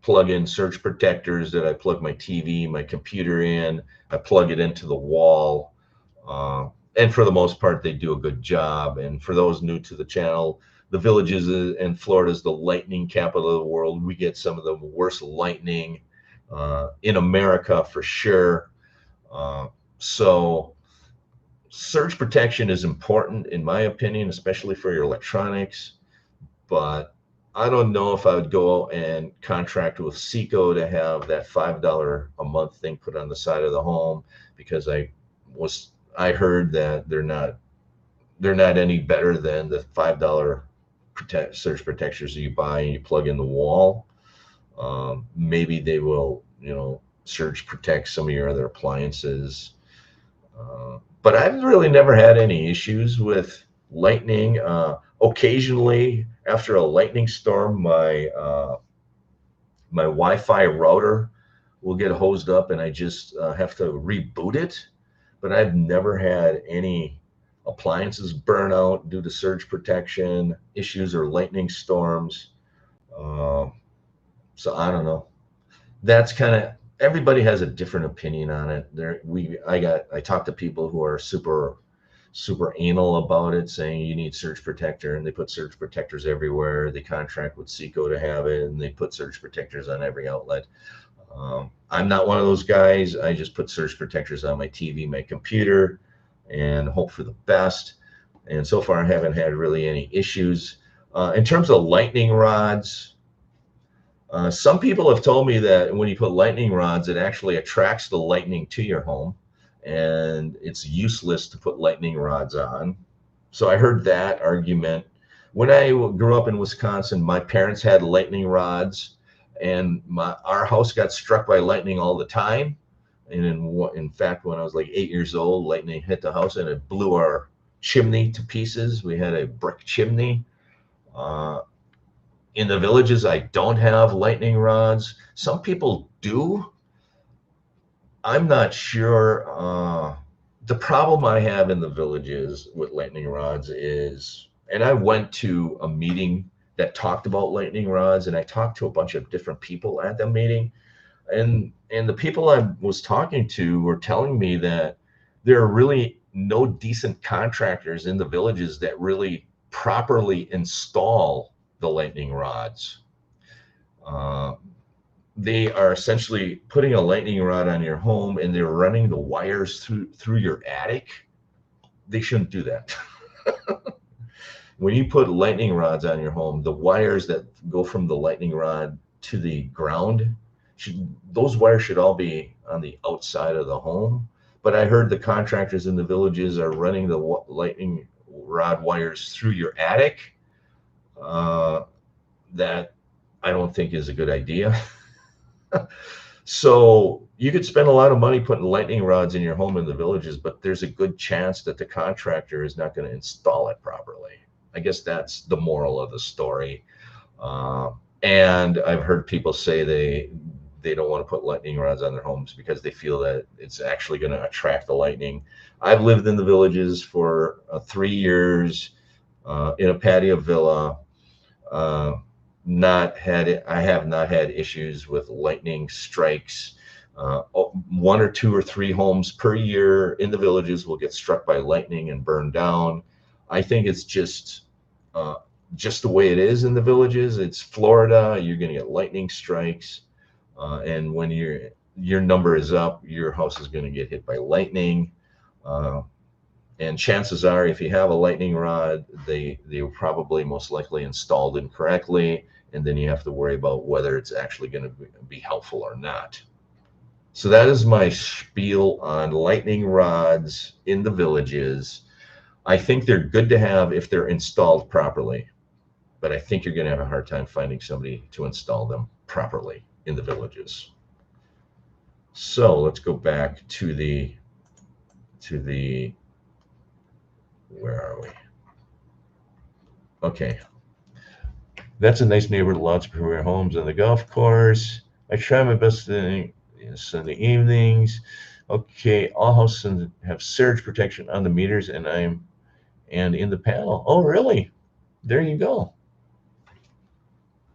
plug-in surge protectors that I plug my TV, my computer in. I plug it into the wall. And for the most part, they do a good job. And for those new to the channel, the Villages in Florida is the lightning capital of the world. We get some of the worst lightning in America for sure. So surge protection is important, in my opinion, especially for your electronics. But I don't know if I would go and contract with Seco to have that $5 a month thing put on the side of the home, because I heard that they're not any better than the $5 surge protectors that you buy and you plug in the wall. Maybe they will, surge protect some of your other appliances. But I've really never had any issues with lightning. Occasionally, after a lightning storm, my Wi-Fi router will get hosed up, and I just have to reboot it. But I've never had any appliances burn out due to surge protection issues or lightning storms. So I don't know. That's kind of, everybody has a different opinion on it. I talk to people who are super anal about it, saying you need surge protector, and they put surge protectors everywhere. They contract with Seco to have it, and they put surge protectors on every outlet. I'm not one of those guys. I just put surge protectors on my TV, my computer, and hope for the best. And so far, I haven't had really any issues. In terms of lightning rods, some people have told me that when you put lightning rods, it actually attracts the lightning to your home, and it's useless to put lightning rods on. So I heard that argument. When I grew up in Wisconsin, my parents had lightning rods, and our house got struck by lightning all the time. And in fact, when I was like 8 years old, lightning hit the house and it blew our chimney to pieces. We had a brick chimney. In the Villages, I don't have lightning rods. Some people do. I'm not sure. The problem I have in the Villages with lightning rods is, and I went to a meeting that talked about lightning rods, and I talked to a bunch of different people at the meeting, and the people I was talking to were telling me that there are really no decent contractors in the Villages that really properly install the lightning rods. They are essentially putting a lightning rod on your home, and they're running the wires through your attic. They shouldn't do that. When you put lightning rods on your home, the wires that go from the lightning rod to the ground, those wires should all be on the outside of the home. But I heard the contractors in the Villages are running the lightning rod wires through your attic. That I don't think is a good idea. So you could spend a lot of money putting lightning rods in your home in the Villages, but there's a good chance that the contractor is not going to install it properly. I guess that's the moral of the story. And I've heard people say they don't want to put lightning rods on their homes because they feel that it's actually going to attract the lightning. I've lived in the Villages for 3 years in a patio villa. I have not had issues with lightning strikes. 1 or 2 or 3 homes per year in the Villages will get struck by lightning and burned down. I think it's just the way it is in the Villages. It's Florida. You're going to get lightning strikes, and when your number is up, your house is going to get hit by lightning. And chances are, if you have a lightning rod, they were probably most likely installed incorrectly, and then you have to worry about whether it's actually going to be helpful or not. So that is my spiel on lightning rods in the Villages. I think they're good to have if they're installed properly. but I think you're going to have a hard time finding somebody to install them properly in the villages. So let's go back to the where are we? Okay, that's a nice neighborhood, lots of premier homes on the golf course. I try my best in Sunday evenings. Okay, all houses have surge protection on the meters, and in the panel. Oh, really? There you go.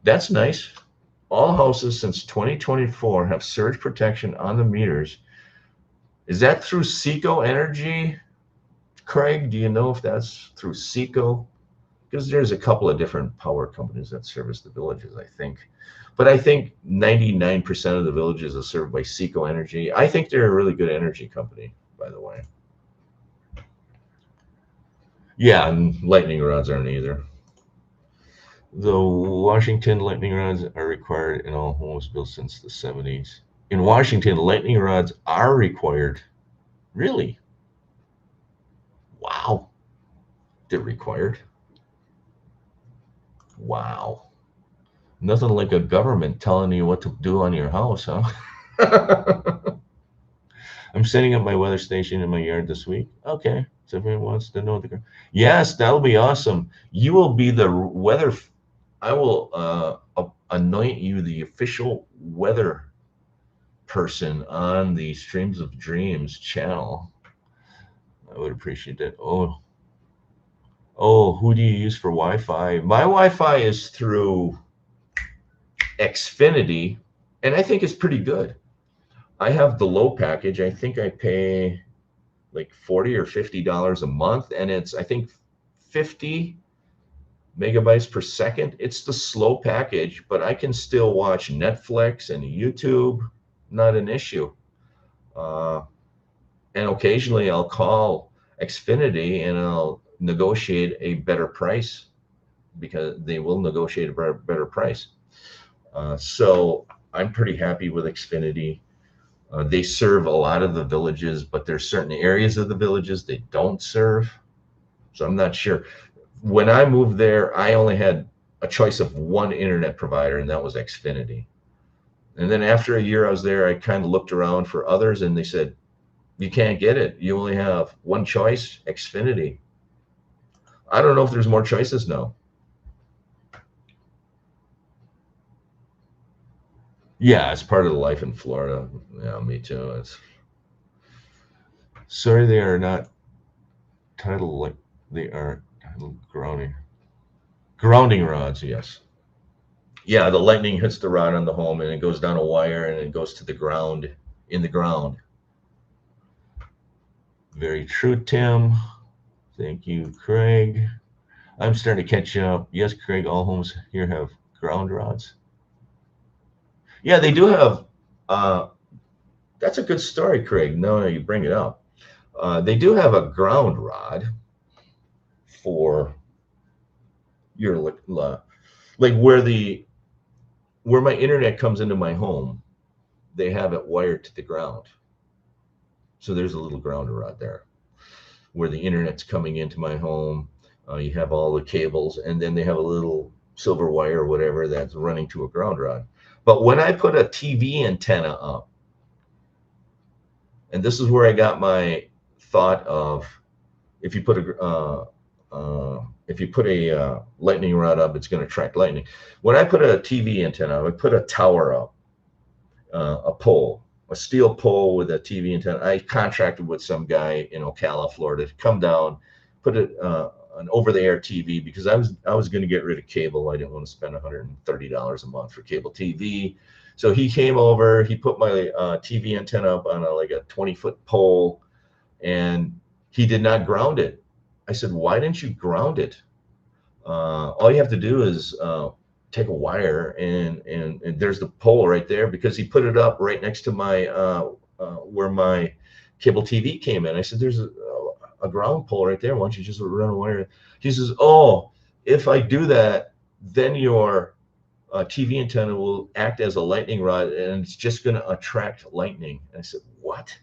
That's nice. All houses since 2024 have surge protection on the meters. Is that through Seco Energy, Craig? Do you know if that's through Seco? Because there's a couple of different power companies that service the villages, I think. But I think 99% of the villages are served by Seco Energy. I think they're a really good energy company, by the way. Yeah, and lightning rods aren't either. The Washington lightning rods are required in all homes built since the 70s. In Washington, lightning rods are required. Really? Wow. They're required. Wow. Nothing like a government telling you what to do on your house, huh? I'm setting up my weather station in my yard this week. Okay. So if anyone wants to know yes, that'll be awesome. You will be the weather. I will anoint you the official weather person on the Streams of Dreams channel. I would appreciate that. Oh, who do you use for Wi-Fi? My Wi-Fi is through Xfinity, and I think it's pretty good. I have the low package. I think I pay like $40 or $50 a month, and it's, I think, 50 megabytes per second. It's the slow package, but I can still watch Netflix and YouTube, not an issue. And occasionally I'll call Xfinity and I'll negotiate a better price, because they will negotiate a better price. So I'm pretty happy with Xfinity. They serve a lot of the villages, but there's certain areas of the villages they don't serve. So I'm not sure. When I moved there, I only had a choice of one internet provider, and that was Xfinity. And then after a year I was there, I kind of looked around for others, and they said, you can't get it. You only have one choice, Xfinity. I don't know if there's more choices now. Yeah, it's part of the life in Florida. Yeah, me too. Sorry, they are not titled like they are titled grounding rods. Yes. Yeah, the lightning hits the rod on the home, and it goes down a wire, and it goes to the ground, in the ground. Very true, Tim. Thank you, Craig. I'm starting to catch up. Yes, Craig, all homes here have ground rods. Yeah, they do have. That's a good story, Craig. No, you bring it up. They do have a ground rod for your like where my internet comes into my home. They have it wired to the ground, so there's a little ground rod there where the internet's coming into my home. You have all the cables, and then they have a little silver wire or whatever that's running to a ground rod. But when I put a TV antenna up, and this is where I got my thought of, if you put a lightning rod up, it's going to attract lightning. When I put a TV antenna, I put a tower up, a pole, a steel pole with a TV antenna. I contracted with some guy in Ocala, Florida, to come down, put an over-the-air TV, because I was going to get rid of cable. I didn't want to spend $130 a month for cable TV. So he came over, he put my TV antenna up on like a 20-foot pole, and he did not ground it. I said, why didn't you ground it? All you have to do is take a wire, and there's the pole right there, because he put it up right next to my where my cable TV came in. I said, there's a ground pole right there. Why don't you just run a wire? He says, oh, if I do that, then your TV antenna will act as a lightning rod, and it's just going to attract lightning. And I said, what?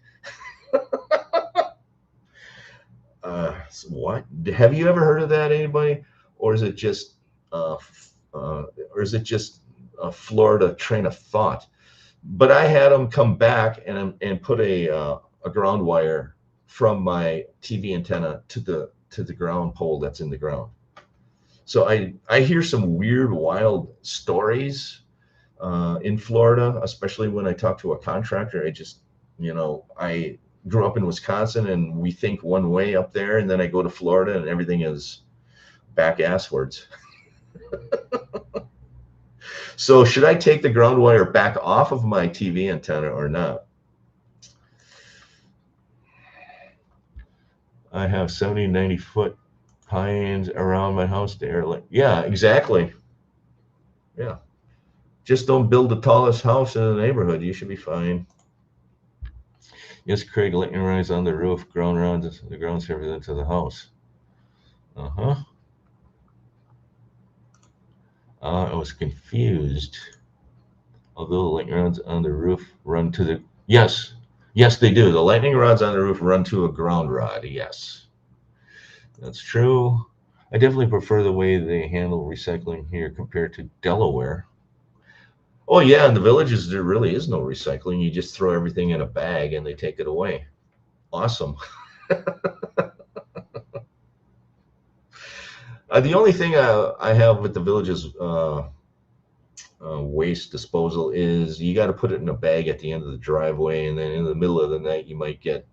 What? Have you ever heard of that, anybody? Or is it just or is it just a Florida train of thought? But I had them come back and put a ground wire from my TV antenna to the ground pole that's in the ground. So I hear some weird, wild stories in Florida, especially when I talk to a contractor. I grew up in Wisconsin and we think one way up there, and then I go to Florida and everything is back asswards. So should I take the ground wire back off of my TV antenna or not? I have 70, 90 foot pines around my house there. Like, yeah, exactly. Yeah. Just don't build the tallest house in the neighborhood. You should be fine. Yes, Craig, lightning rods on the roof, ground rods, the ground service into the house. Uh-huh. I was confused. Although the lightning rods on the roof run to the... Yes, they do. The lightning rods on the roof run to a ground rod. Yes, that's true. I definitely prefer the way they handle recycling here compared to Delaware. Oh yeah, in the villages there really is no recycling. You just throw everything in a bag and they take it away. Awesome. The only thing I have with the villages waste disposal is you got to put it in a bag at the end of the driveway, and then in the middle of the night you might get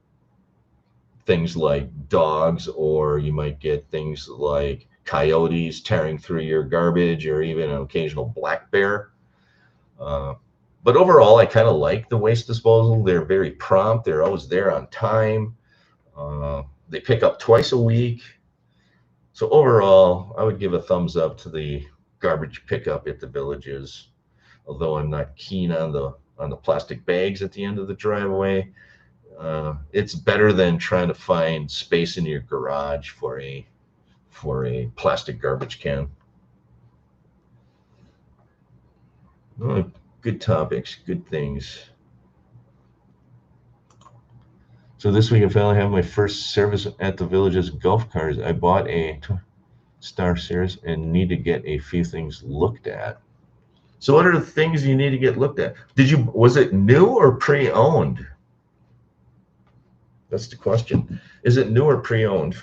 things like dogs, or you might get things like coyotes tearing through your garbage, or even an occasional black bear. But overall, I kind of like the waste disposal. They're very prompt. They're always there on time. They pick up twice a week. So overall, I would give a thumbs up to the garbage pickup at the villages, although I'm not keen on the plastic bags at the end of the driveway. It's better than trying to find space in your garage for a plastic garbage can. Oh, good topics, good things. So this week I finally have my first service at the village's golf cars. I bought a Star Series and need to get a few things looked at. So what are the things you need to get looked at? Was it new or pre-owned? That's the question. Is it new or pre-owned?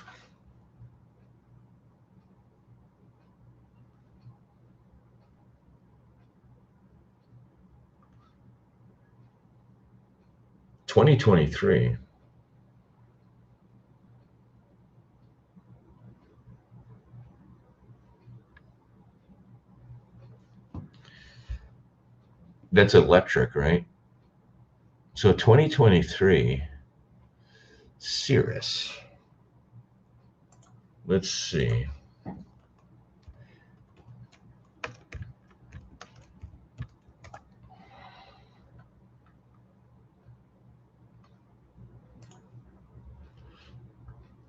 $2023. That's electric, right? So 2023 Cirrus. Let's see.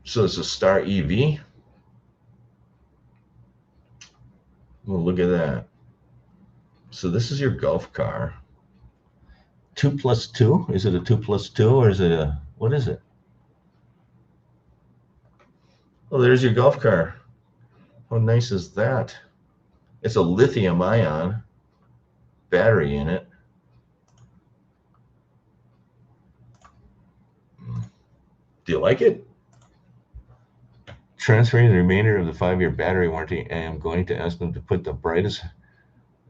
So it's a Star EV. Well, look at that. So this is your golf car. 2+2? Is it a 2+2 or is it what is it? Oh, there's your golf car. How nice is that? It's a lithium ion battery in it. Do you like it? Transferring the remainder of the 5-year battery warranty, I am going to ask them to put the brightest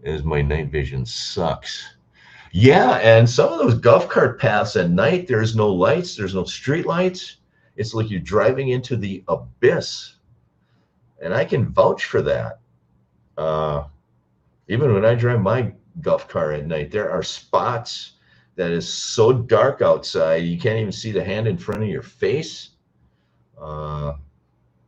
as my night vision sucks. Yeah, and some of those golf cart paths at night, there's no lights, there's no street lights. It's like you're driving into the abyss. And I can vouch for that. Even when I drive my golf car at night, there are spots that is so dark outside, you can't even see the hand in front of your face.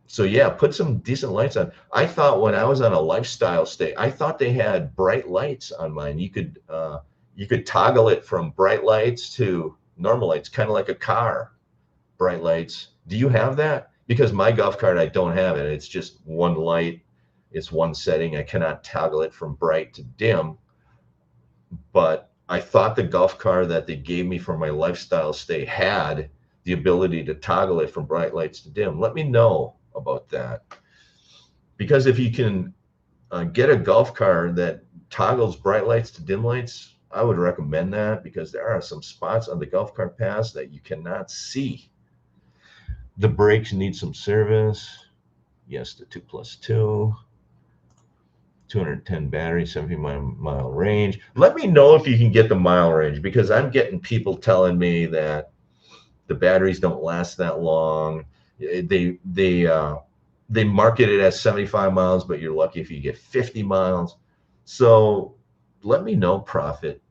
So yeah, put some decent lights on. I thought when I was on a lifestyle stay, I thought they had bright lights on mine. You could toggle it from bright lights to normal lights, kind of like a car. Bright lights. Do you have that? Because my golf cart, I don't have it. It's just one light. It's one setting. I cannot toggle it from bright to dim. But I thought the golf car that they gave me for my lifestyle stay had the ability to toggle it from bright lights to dim. Let me know about that. Because if you can get a golf car that toggles bright lights to dim lights. I would recommend that because there are some spots on the golf cart paths that you cannot see. The brakes need some service. Yes, the 2+2. 210 battery, 70-mile range. Let me know if you can get the mile range, because I'm getting people telling me that the batteries don't last that long. They market it as 75 miles, but you're lucky if you get 50 miles. So let me know, Prophet.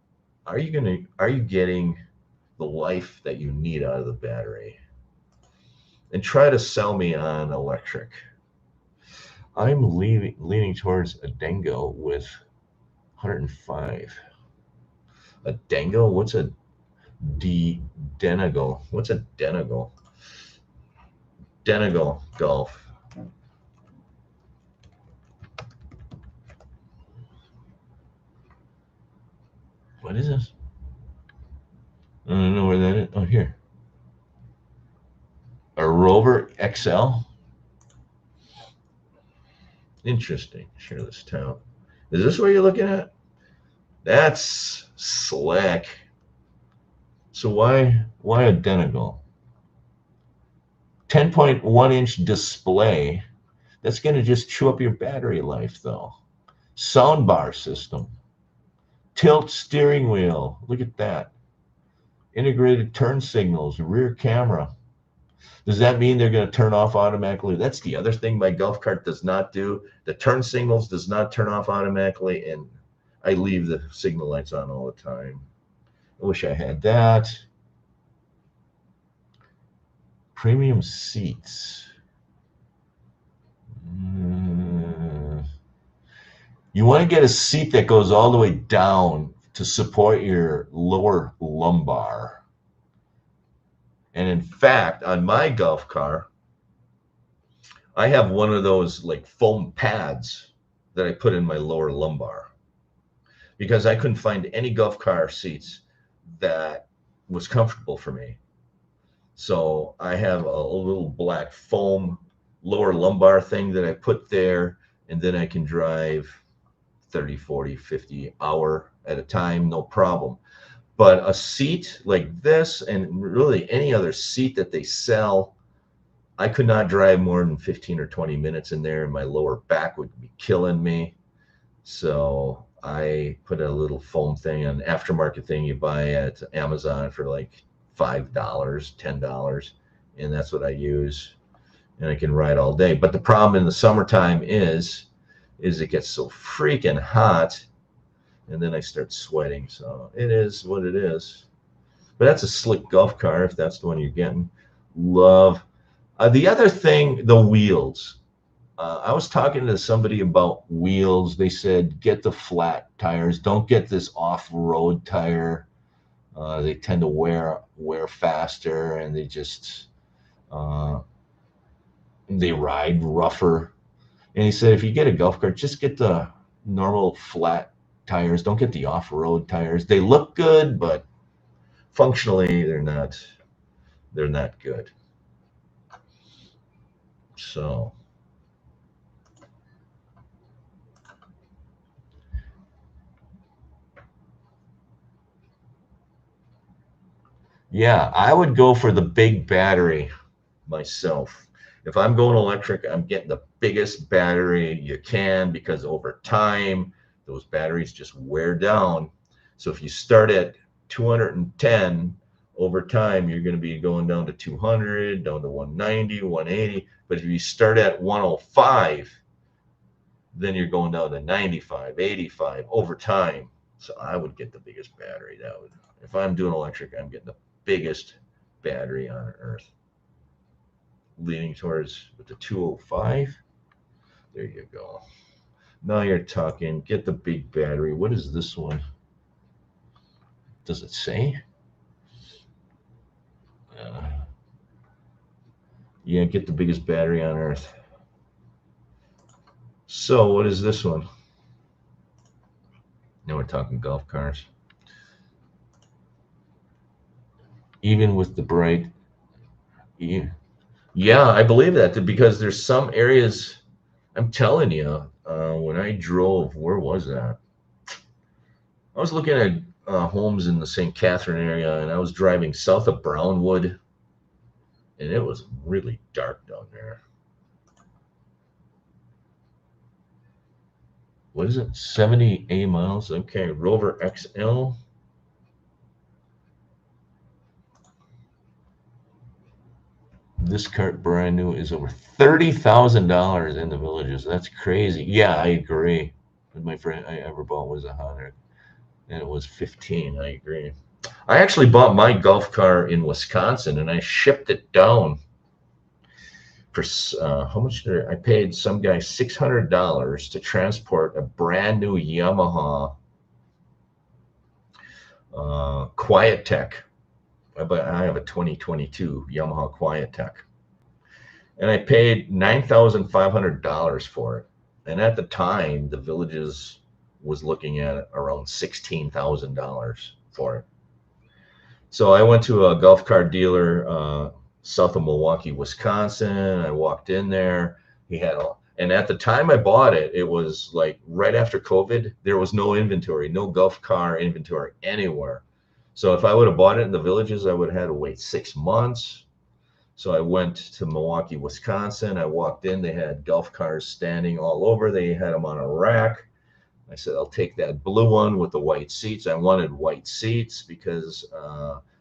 Are you getting the life that you need out of the battery? And try to sell me on electric. I'm leaning towards a Dango with 105. A Dango? What's a Denago? What's a Denago? Denago Golf. What is this? I don't know where that is. Oh, here. A Rover XL? Interesting. Share this town. Is this what you're looking at? That's slick. So why a Denago? 10.1-inch display. That's going to just chew up your battery life, though. Soundbar system. Tilt steering wheel. Look at that. Integrated turn signals. Rear camera. Does that mean they're going to turn off automatically? That's the other thing my golf cart does not do. The turn signals does not turn off automatically, and I leave the signal lights on all the time. I wish I had that. Premium seats. You want to get a seat that goes all the way down to support your lower lumbar. And in fact, on my golf car, I have one of those like foam pads that I put in my lower lumbar, because I couldn't find any golf car seats that was comfortable for me. So I have a little black foam lower lumbar thing that I put there, and then I can drive 30, 40, 50 hour at a time, no problem. But a seat like this, and really any other seat that they sell, I could not drive more than 15 or 20 minutes in there, and my lower back would be killing me. So I put a little foam thing, an aftermarket thing you buy at Amazon for like $5, $10, and that's what I use, and I can ride all day. But the problem in the summertime is it gets so freaking hot, and then I start sweating. So it is what it is. But that's a slick golf car if that's the one you're getting. Love. The other thing, the wheels. I was talking to somebody about wheels. They said, get the flat tires. Don't get this off-road tire. They tend to wear faster, and they just they ride rougher. And he said, if you get a golf cart, just get the normal flat tires. Don't get the off-road tires. They look good, but functionally they're not good. So yeah, I would go for the big battery myself. If I'm going electric, I'm getting the biggest battery you can, because over time, those batteries just wear down. So if you start at 210, over time, you're going to be going down to 200, down to 190, 180. But if you start at 105, then you're going down to 95, 85 over time. So I would get the biggest battery. If I'm doing electric, I'm getting the biggest battery on earth. Leaning towards with the 205. There you go. Now you're talking. Get the big battery. What is this one? Does it say? Yeah, get the biggest battery on earth. So what is this one? Now we're talking golf cars. Even with the bright. Yeah, I believe that, because there's some areas I'm telling you, when I drove, where was that? I was looking at homes in the St. Catherine area, and I was driving south of Brownwood, and it was really dark down there. What is it? 70 A miles. Okay, Rover XL. This cart brand new is over $30,000 in the Villages. That's crazy. Yeah, I agree. My friend I ever bought was 100, and it was 15. I agree. I actually bought my golf car in Wisconsin, and I shipped it down for how much did I paid some guy $600 to transport a brand new Yamaha Quiet Tech. I have a 2022 Yamaha Quiet Tech, and I paid $9,500 for it. And at the time, the Villages was looking at around $16,000 for it. So I went to a golf cart dealer south of Milwaukee, Wisconsin. I walked in there. He had and at the time I bought it, it was like right after COVID. There was no inventory, no golf car inventory anywhere. So if I would have bought it in the Villages, I would have had to wait 6 months. So I went to Milwaukee, Wisconsin. I walked in. They had golf cars standing all over. They had them on a rack. I said, I'll take that blue one with the white seats. I wanted white seats because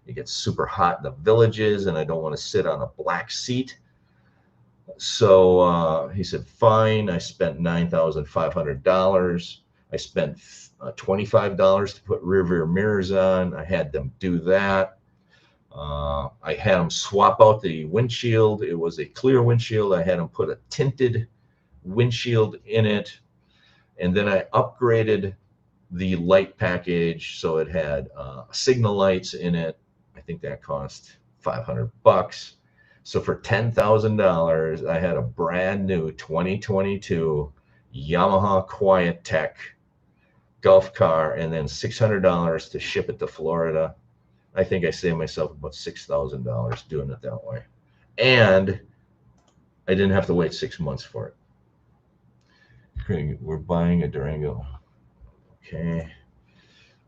it gets super hot in the Villages, and I don't want to sit on a black seat. So he said, fine. I spent $9,500. I spent $25 to put rear mirrors on. I had them do that. I had them swap out the windshield. It was a clear windshield. I had them put a tinted windshield in it. And then I upgraded the light package so it had signal lights in it. I think that cost $500. So for $10,000, I had a brand new 2022 Yamaha Quiet Tech golf car, and then $600 to ship it to Florida. I think I saved myself about $6,000 doing it that way. And I didn't have to wait 6 months for it. Craig, we're buying a Durango. Okay.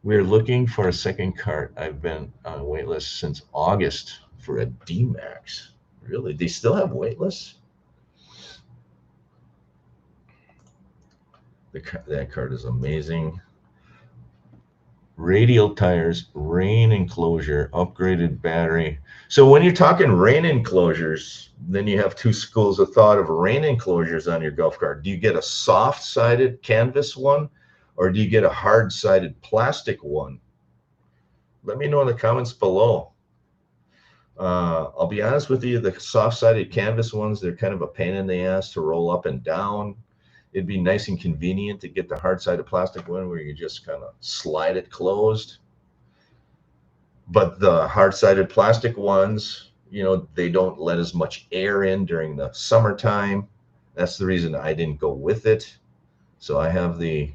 We're looking for a second cart. I've been on a wait list since August for a D-Max. Really? They still have wait lists? That cart is amazing. Radial tires, rain enclosure, upgraded battery. So when you're talking rain enclosures, then you have two schools of thought of rain enclosures on your golf cart. Do you get a soft-sided canvas one, or do you get a hard-sided plastic one? Let me know in the comments below. I'll be honest with you, the soft-sided canvas ones, they're kind of a pain in the ass to roll up and down. It'd be nice and convenient to get the hard-sided plastic one where you just kind of slide it closed. But the hard-sided plastic ones, you know, they don't let as much air in during the summertime. That's the reason I didn't go with it. So I have the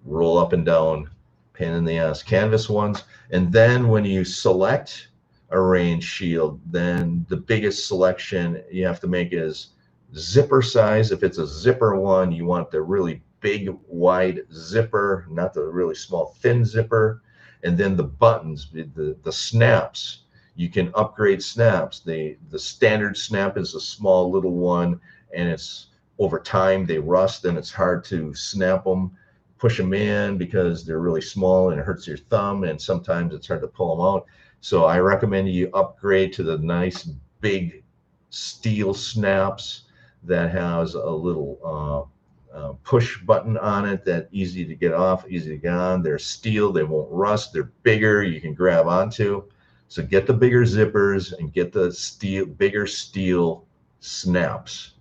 roll up and down, pain in the ass canvas ones. And then when you select a rain shield, then the biggest selection you have to make is zipper size. If it's a zipper one, you want the really big wide zipper, not the really small thin zipper. And then the buttons, the snaps, you can upgrade snaps. The standard snap is a small little one, and it's over time they rust and it's hard to snap them, push them in because they're really small and it hurts your thumb, and sometimes it's hard to pull them out. So I recommend you upgrade to the nice big steel snaps that has a little push button on it that easy to get off, easy to get on. They're steel, they won't rust, they're bigger, you can grab onto. So get the bigger zippers and get the bigger steel snaps.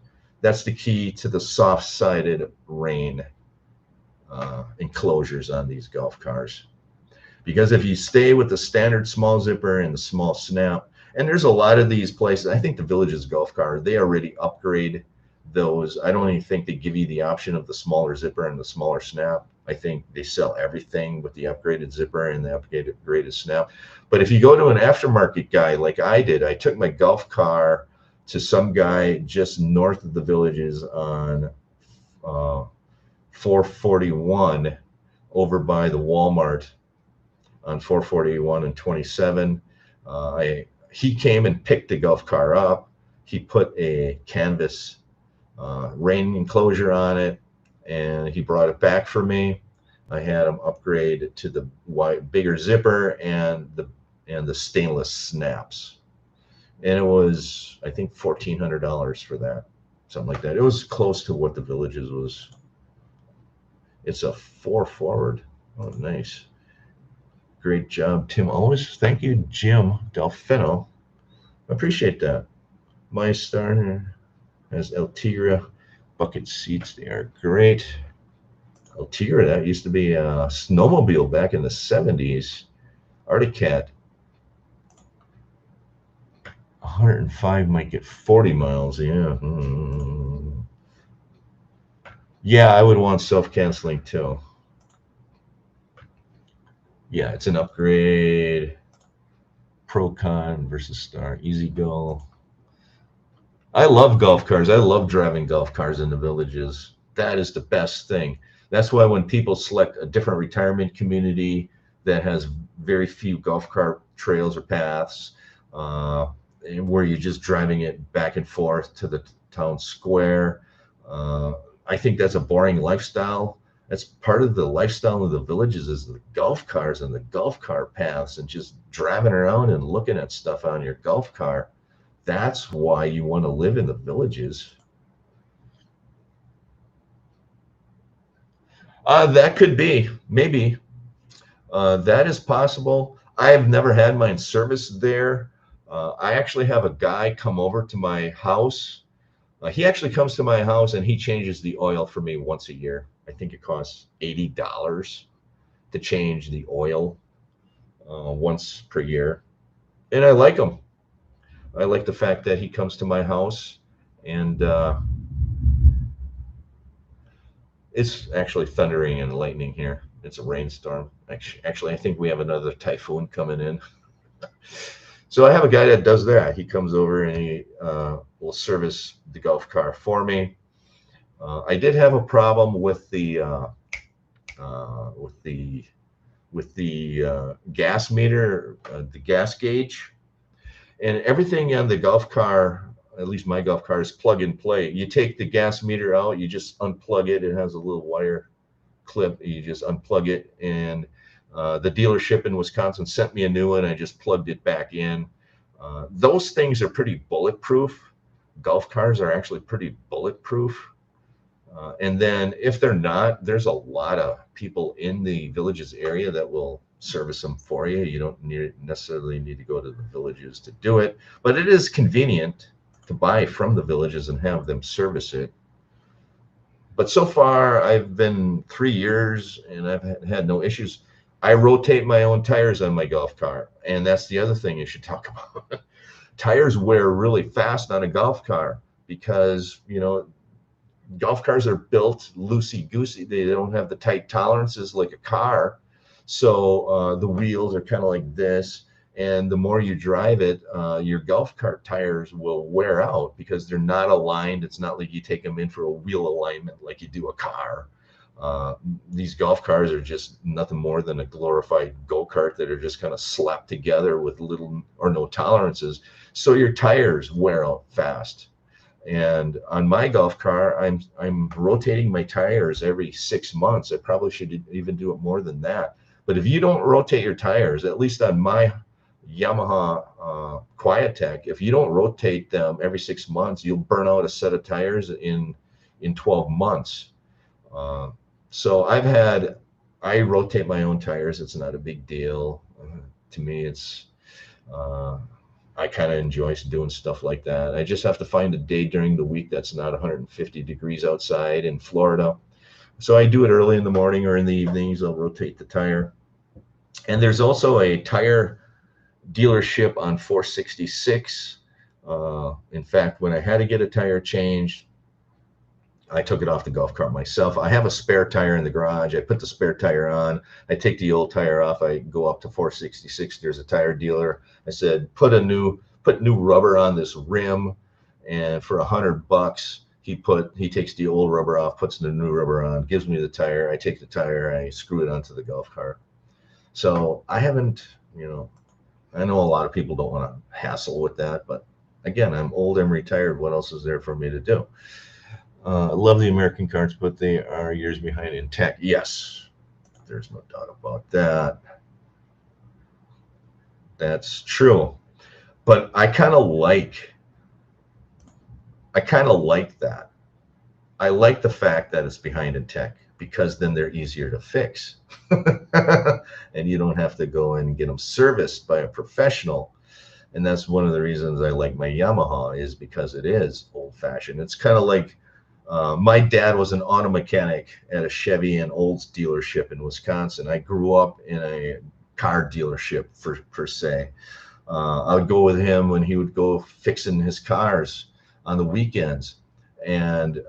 That's the key to the soft-sided rain enclosures on these golf cars. Because if you stay with the standard small zipper and the small snap, and there's a lot of these places, I think the Villages golf car, they already upgrade those. I don't even think they give you the option of the smaller zipper and the smaller snap. I think they sell everything with the upgraded zipper and the upgraded snap. But if you go to an aftermarket guy like I did, I took my golf car to some guy just north of the Villages on 441 over by the Walmart on 441 and 27. He came and picked the Golf car up. He put a canvas rain enclosure on it, and he brought it back for me. I had him upgrade to the bigger zipper and the stainless snaps, and it was, I think, $1,400 for that, something like that. It was close to what the Villages was. It's a 4 forward. Oh, nice. Great job, Tim. Always thank you, Jim Delfino. Appreciate that. My star has Altira bucket seats. They are great. Altira, that used to be a snowmobile back in the 70s. Arctic Cat. 105 might get 40 miles. Yeah. Yeah, I would want self-canceling too. Yeah, it's an upgrade. Procon versus Star. Easy Go. I love golf cars. I love driving golf cars in the Villages. That is the best thing. That's why when people select a different retirement community that has very few golf cart trails or paths, where you're just driving it back and forth to the town square, I think that's a boring lifestyle. That's part of the lifestyle of the Villages, is the golf cars and the golf car paths and just driving around and looking at stuff on your golf car. That's why you want to live in the Villages. That could be, maybe. That is possible. I have never had mine serviced there. I actually have a guy come over to my house. He actually comes to my house and he changes the oil for me once a year. I think it costs $80 to change the oil once per year. And I like him. I like the fact that he comes to my house, and it's actually thundering and lightning here. It's a rainstorm. Actually, I think we have another typhoon coming in. So I have a guy that does that. He comes over and he will service the golf car for me. I did have a problem with the gas meter, the gas gauge, and everything on the golf car. At least my golf car is plug and play. You take the gas meter out, you just unplug it. It has a little wire clip. You just unplug it, and the dealership in Wisconsin sent me a new one. I just plugged it back in. Those things are pretty bulletproof. Golf cars are actually pretty bulletproof. And then if they're not, there's a lot of people in the Villages area that will service them for you. You don't necessarily need to go to the Villages to do it, but it is convenient to buy from the Villages and have them service it. But so far, I've been 3 years and I've had no issues. I rotate my own tires on my golf car, and that's the other thing you should talk about. Tires wear really fast on a golf car because, golf cars are built loosey-goosey. They don't have the tight tolerances like a car. So the wheels are kind of like this. And the more you drive it, your golf cart tires will wear out because they're not aligned. It's not like you take them in for a wheel alignment like you do a car. These golf cars are just nothing more than a glorified go-kart that are just kind of slapped together with little or no tolerances. So your tires wear out fast. And on my golf car, I'm rotating my tires every 6 months. I probably should even do it more than that. But if you don't rotate your tires, at least on my Yamaha QuietTech, if you don't rotate them every 6 months, you'll burn out a set of tires in 12 months. So I rotate my own tires. It's not a big deal. To me, it's I kind of enjoy doing stuff like that. I just have to find a day during the week that's not 150 degrees outside in Florida. So I do it early in the morning or in the evenings. I'll rotate the tire. And there's also a tire dealership on 466. In fact, when I had to get a tire changed, I took it off the golf cart myself. I have a spare tire in the garage. I put the spare tire on. I take the old tire off. I go up to 466. There's a tire dealer. I said, put new rubber on this rim, and for $100, He takes the old rubber off, puts the new rubber on, gives me the tire. I take the tire, I screw it onto the golf cart. So I haven't, I know a lot of people don't want to hassle with that, but again, I'm old, I'm retired. What else is there for me to do? I love the American carts, but they are years behind in tech. Yes, there's no doubt about that. That's true. But I kind of like that. I like the fact that it's behind in tech because then they're easier to fix. And you don't have to go and get them serviced by a professional. And that's one of the reasons I like my Yamaha, is because it is old fashioned. It's kind of like my dad was an auto mechanic at a Chevy and Olds dealership in Wisconsin. I grew up in a car dealership per se. I would go with him when he would go fixing his cars on the weekends. And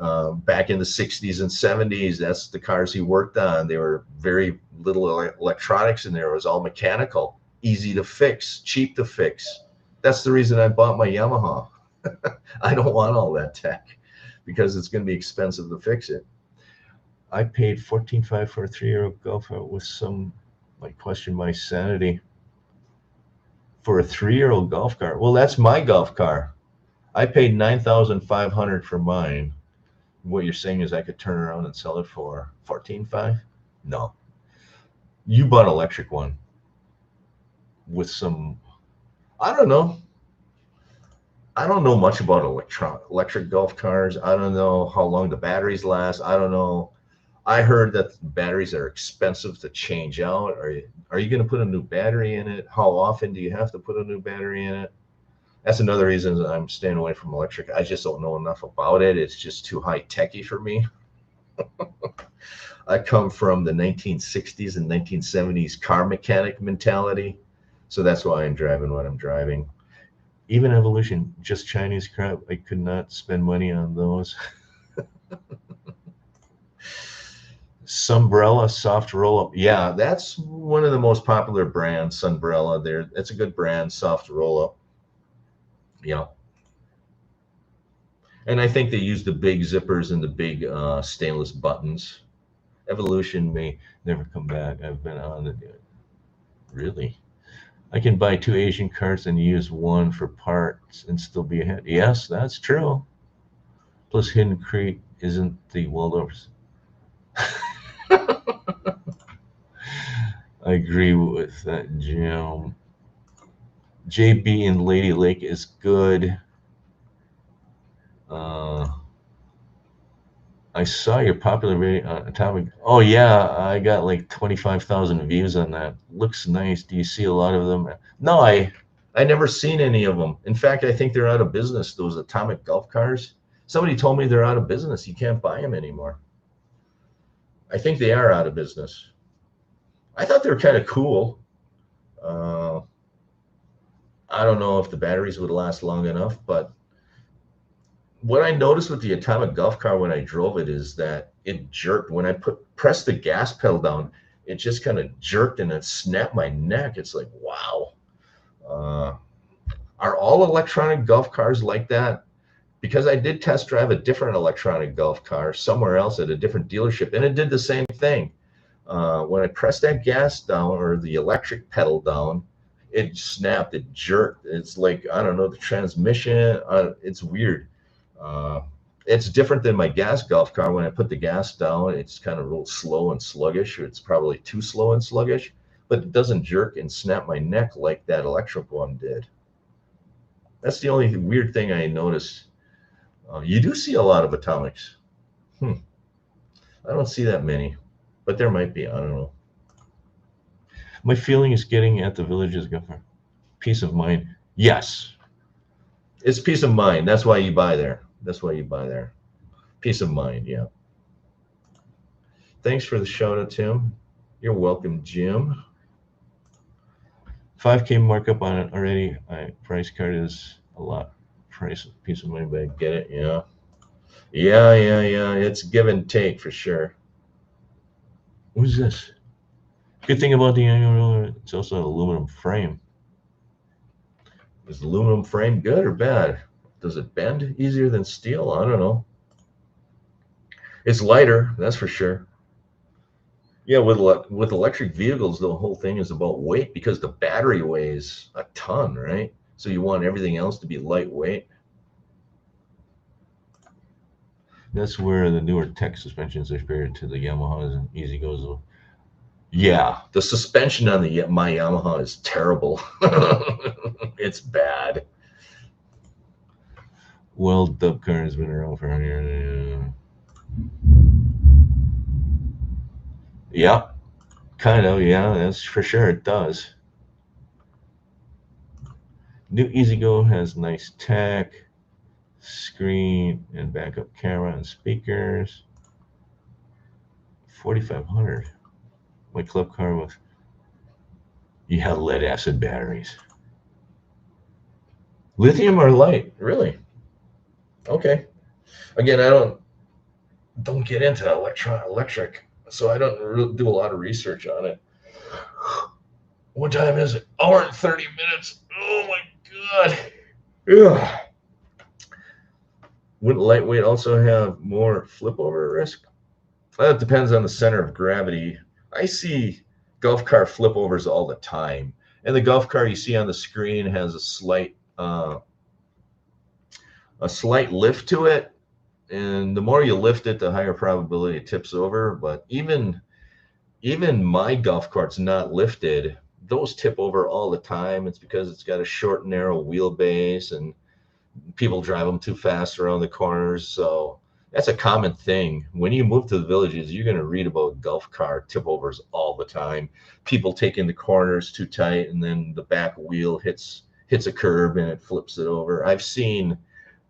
back in the 60s and 70s, that's the cars he worked on. They were very little electronics in there. It was all mechanical, easy to fix, cheap to fix. That's the reason I bought my Yamaha. I don't want all that tech because it's going to be expensive to fix it. I paid $14,500 for a 3-year-old Golf cart with some, like, question my sanity. For a 3-year-old golf cart? Well, that's my golf car. I paid $9,500 for mine. What you're saying is I could turn around and sell it for $14,500? No. You bought an electric one with some, I don't know. I don't know much about electric golf cars. I don't know how long the batteries last. I don't know. I heard that batteries are expensive to change out. Are you going to put a new battery in it? How often do you have to put a new battery in it? That's another reason that I'm staying away from electric. I just don't know enough about it. It's just too high-techy for me. I come from the 1960s and 1970s car mechanic mentality. So that's why I'm driving what I'm driving. Even Evolution, just Chinese crap. I could not spend money on those. Sunbrella soft roll-up. Yeah, that's one of the most popular brands, Sunbrella. It's a good brand, soft roll-up. Yeah. And I think they use the big zippers and the big stainless buttons. Evolution may never come back. I've been on it. Really? I can buy 2 Asian carts and use one for parts and still be ahead. Yes, that's true. Plus, Hidden Creek isn't the Waldorf's. I agree with that, Jim. JB in Lady Lake is good. I saw your popular video on Atomic. Oh yeah, I got like 25,000 views on that. Looks nice. Do you see a lot of them? No, I never seen any of them. In fact, I think they're out of business. Those Atomic golf cars. Somebody told me they're out of business. You can't buy them anymore. I think they are out of business. I thought they were kind of cool. I don't know if the batteries would last long enough, but what I noticed with the Atomic golf car when I drove it is that it jerked. When I pressed the gas pedal down, it just kind of jerked and it snapped my neck. It's like, wow. Are all electronic golf cars like that? Because I did test drive a different electronic golf car somewhere else at a different dealership, and it did the same thing. When I pressed that gas down or the electric pedal down, it snapped, it jerked. It's like, I don't know, the transmission, it's weird. It's different than my gas golf car. When I put the gas down, it's kind of real slow and sluggish, or it's probably too slow and sluggish, but it doesn't jerk and snap my neck like that electric one did. That's the only weird thing I noticed. You do see a lot of Atomics. I don't see that many, but there might be. I don't know. My feeling is getting at the Villages golf cart. Peace of mind. Yes. It's peace of mind. That's why you buy there. That's why you buy there. Peace of mind, yeah. Thanks for the shout out, Tim. You're welcome, Jim. 5K markup on it already. Price card is a lot. Price of peace of mind, but I get it, yeah. Yeah. It's give and take for sure. Who's this? Good thing about the annual roller, it's also an aluminum frame. Is aluminum frame good or bad? Does it bend easier than steel? I don't know. It's lighter, that's for sure. Yeah, with electric vehicles, the whole thing is about weight because the battery weighs a ton, right? So you want everything else to be lightweight. That's where the newer tech suspensions are superior to the Yamahas and E-Z-GOs. Yeah, the suspension on the my Yamaha is terrible. It's bad. Well, dub car has been around for 100 years. Yeah, kind of. Yeah, that's for sure. It does. New E-Z-GO has nice tech, screen and backup camera and speakers. 4,500. My club car was. You had lead acid batteries. Lithium or light? Really? Okay. Again, I don't get into electric, so I don't really do a lot of research on it. What time is it? Hour and 30 minutes. Oh my god. Ugh. Wouldn't lightweight also have more flip over risk? Well, it depends on the center of gravity. I see golf car flip overs all the time, and the golf car you see on the screen has a slight lift to it, and the more you lift it, the higher probability it tips over. But even my golf cart's not lifted. Those tip over all the time. It's because it's got a short, narrow wheelbase, and people drive them too fast around the corners. So that's a common thing. When you move to the villages, you're going to read about golf car tip overs all the time. People taking the corners too tight, and then the back wheel hits a curb and it flips it over. I've seen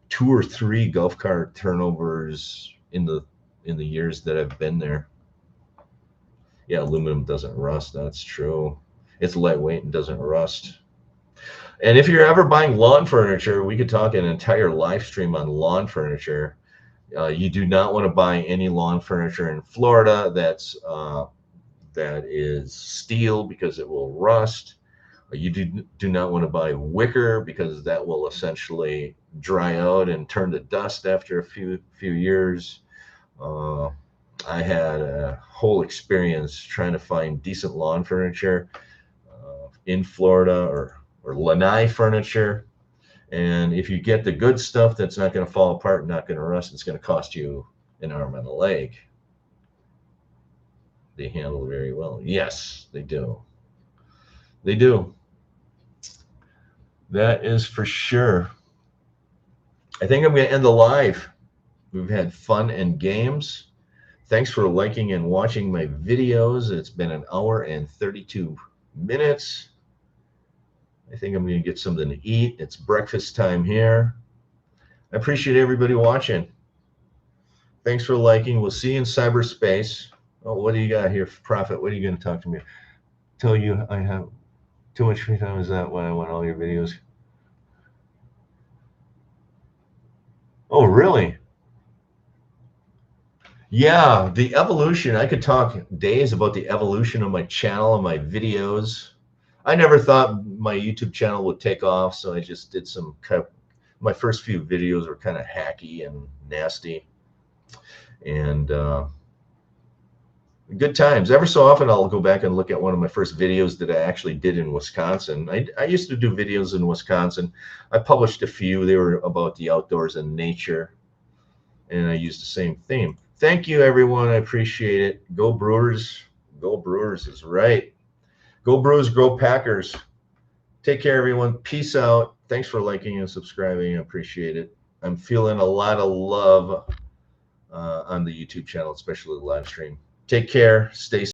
2 or 3 golf car turnovers in the years that I've been there. Yeah, aluminum doesn't rust. That's true. It's lightweight and doesn't rust. And if you're ever buying lawn furniture, we could talk an entire live stream on lawn furniture. You do not want to buy any lawn furniture in Florida that is steel because it will rust. You do not want to buy wicker because that will essentially dry out and turn to dust after a few years. Uh, I had a whole experience trying to find decent lawn furniture in Florida or lanai furniture. And if you get the good stuff that's not going to fall apart, not going to rust, it's going to cost you an arm and a leg. They handle very well. Yes, they do. They do. That is for sure. I think I'm going to end the live. We've had fun and games. Thanks for liking and watching my videos. It's been an hour and 32 minutes. I think I'm going to get something to eat. It's breakfast time here. I appreciate everybody watching. Thanks for liking. We'll see you in cyberspace. Oh, what do you got here, Prophet? What are you going to talk to me? Tell you I have too much free time. Is that why I want all your videos? Oh, really? Yeah, the evolution. I could talk days about the evolution of my channel and my videos. I never thought my YouTube channel would take off, so I just did some my first few videos were kind of hacky and nasty. And good times. Ever so often, I'll go back and look at one of my first videos that I actually did in Wisconsin. I used to do videos in Wisconsin. I published a few. They were about the outdoors and nature, and I used the same theme. Thank you, everyone. I appreciate it. Go Brewers. Go Brewers is right. Go Brewers, go Packers. Take care, everyone. Peace out. Thanks for liking and subscribing. I appreciate it. I'm feeling a lot of love on the YouTube channel, especially the live stream. Take care. Stay safe.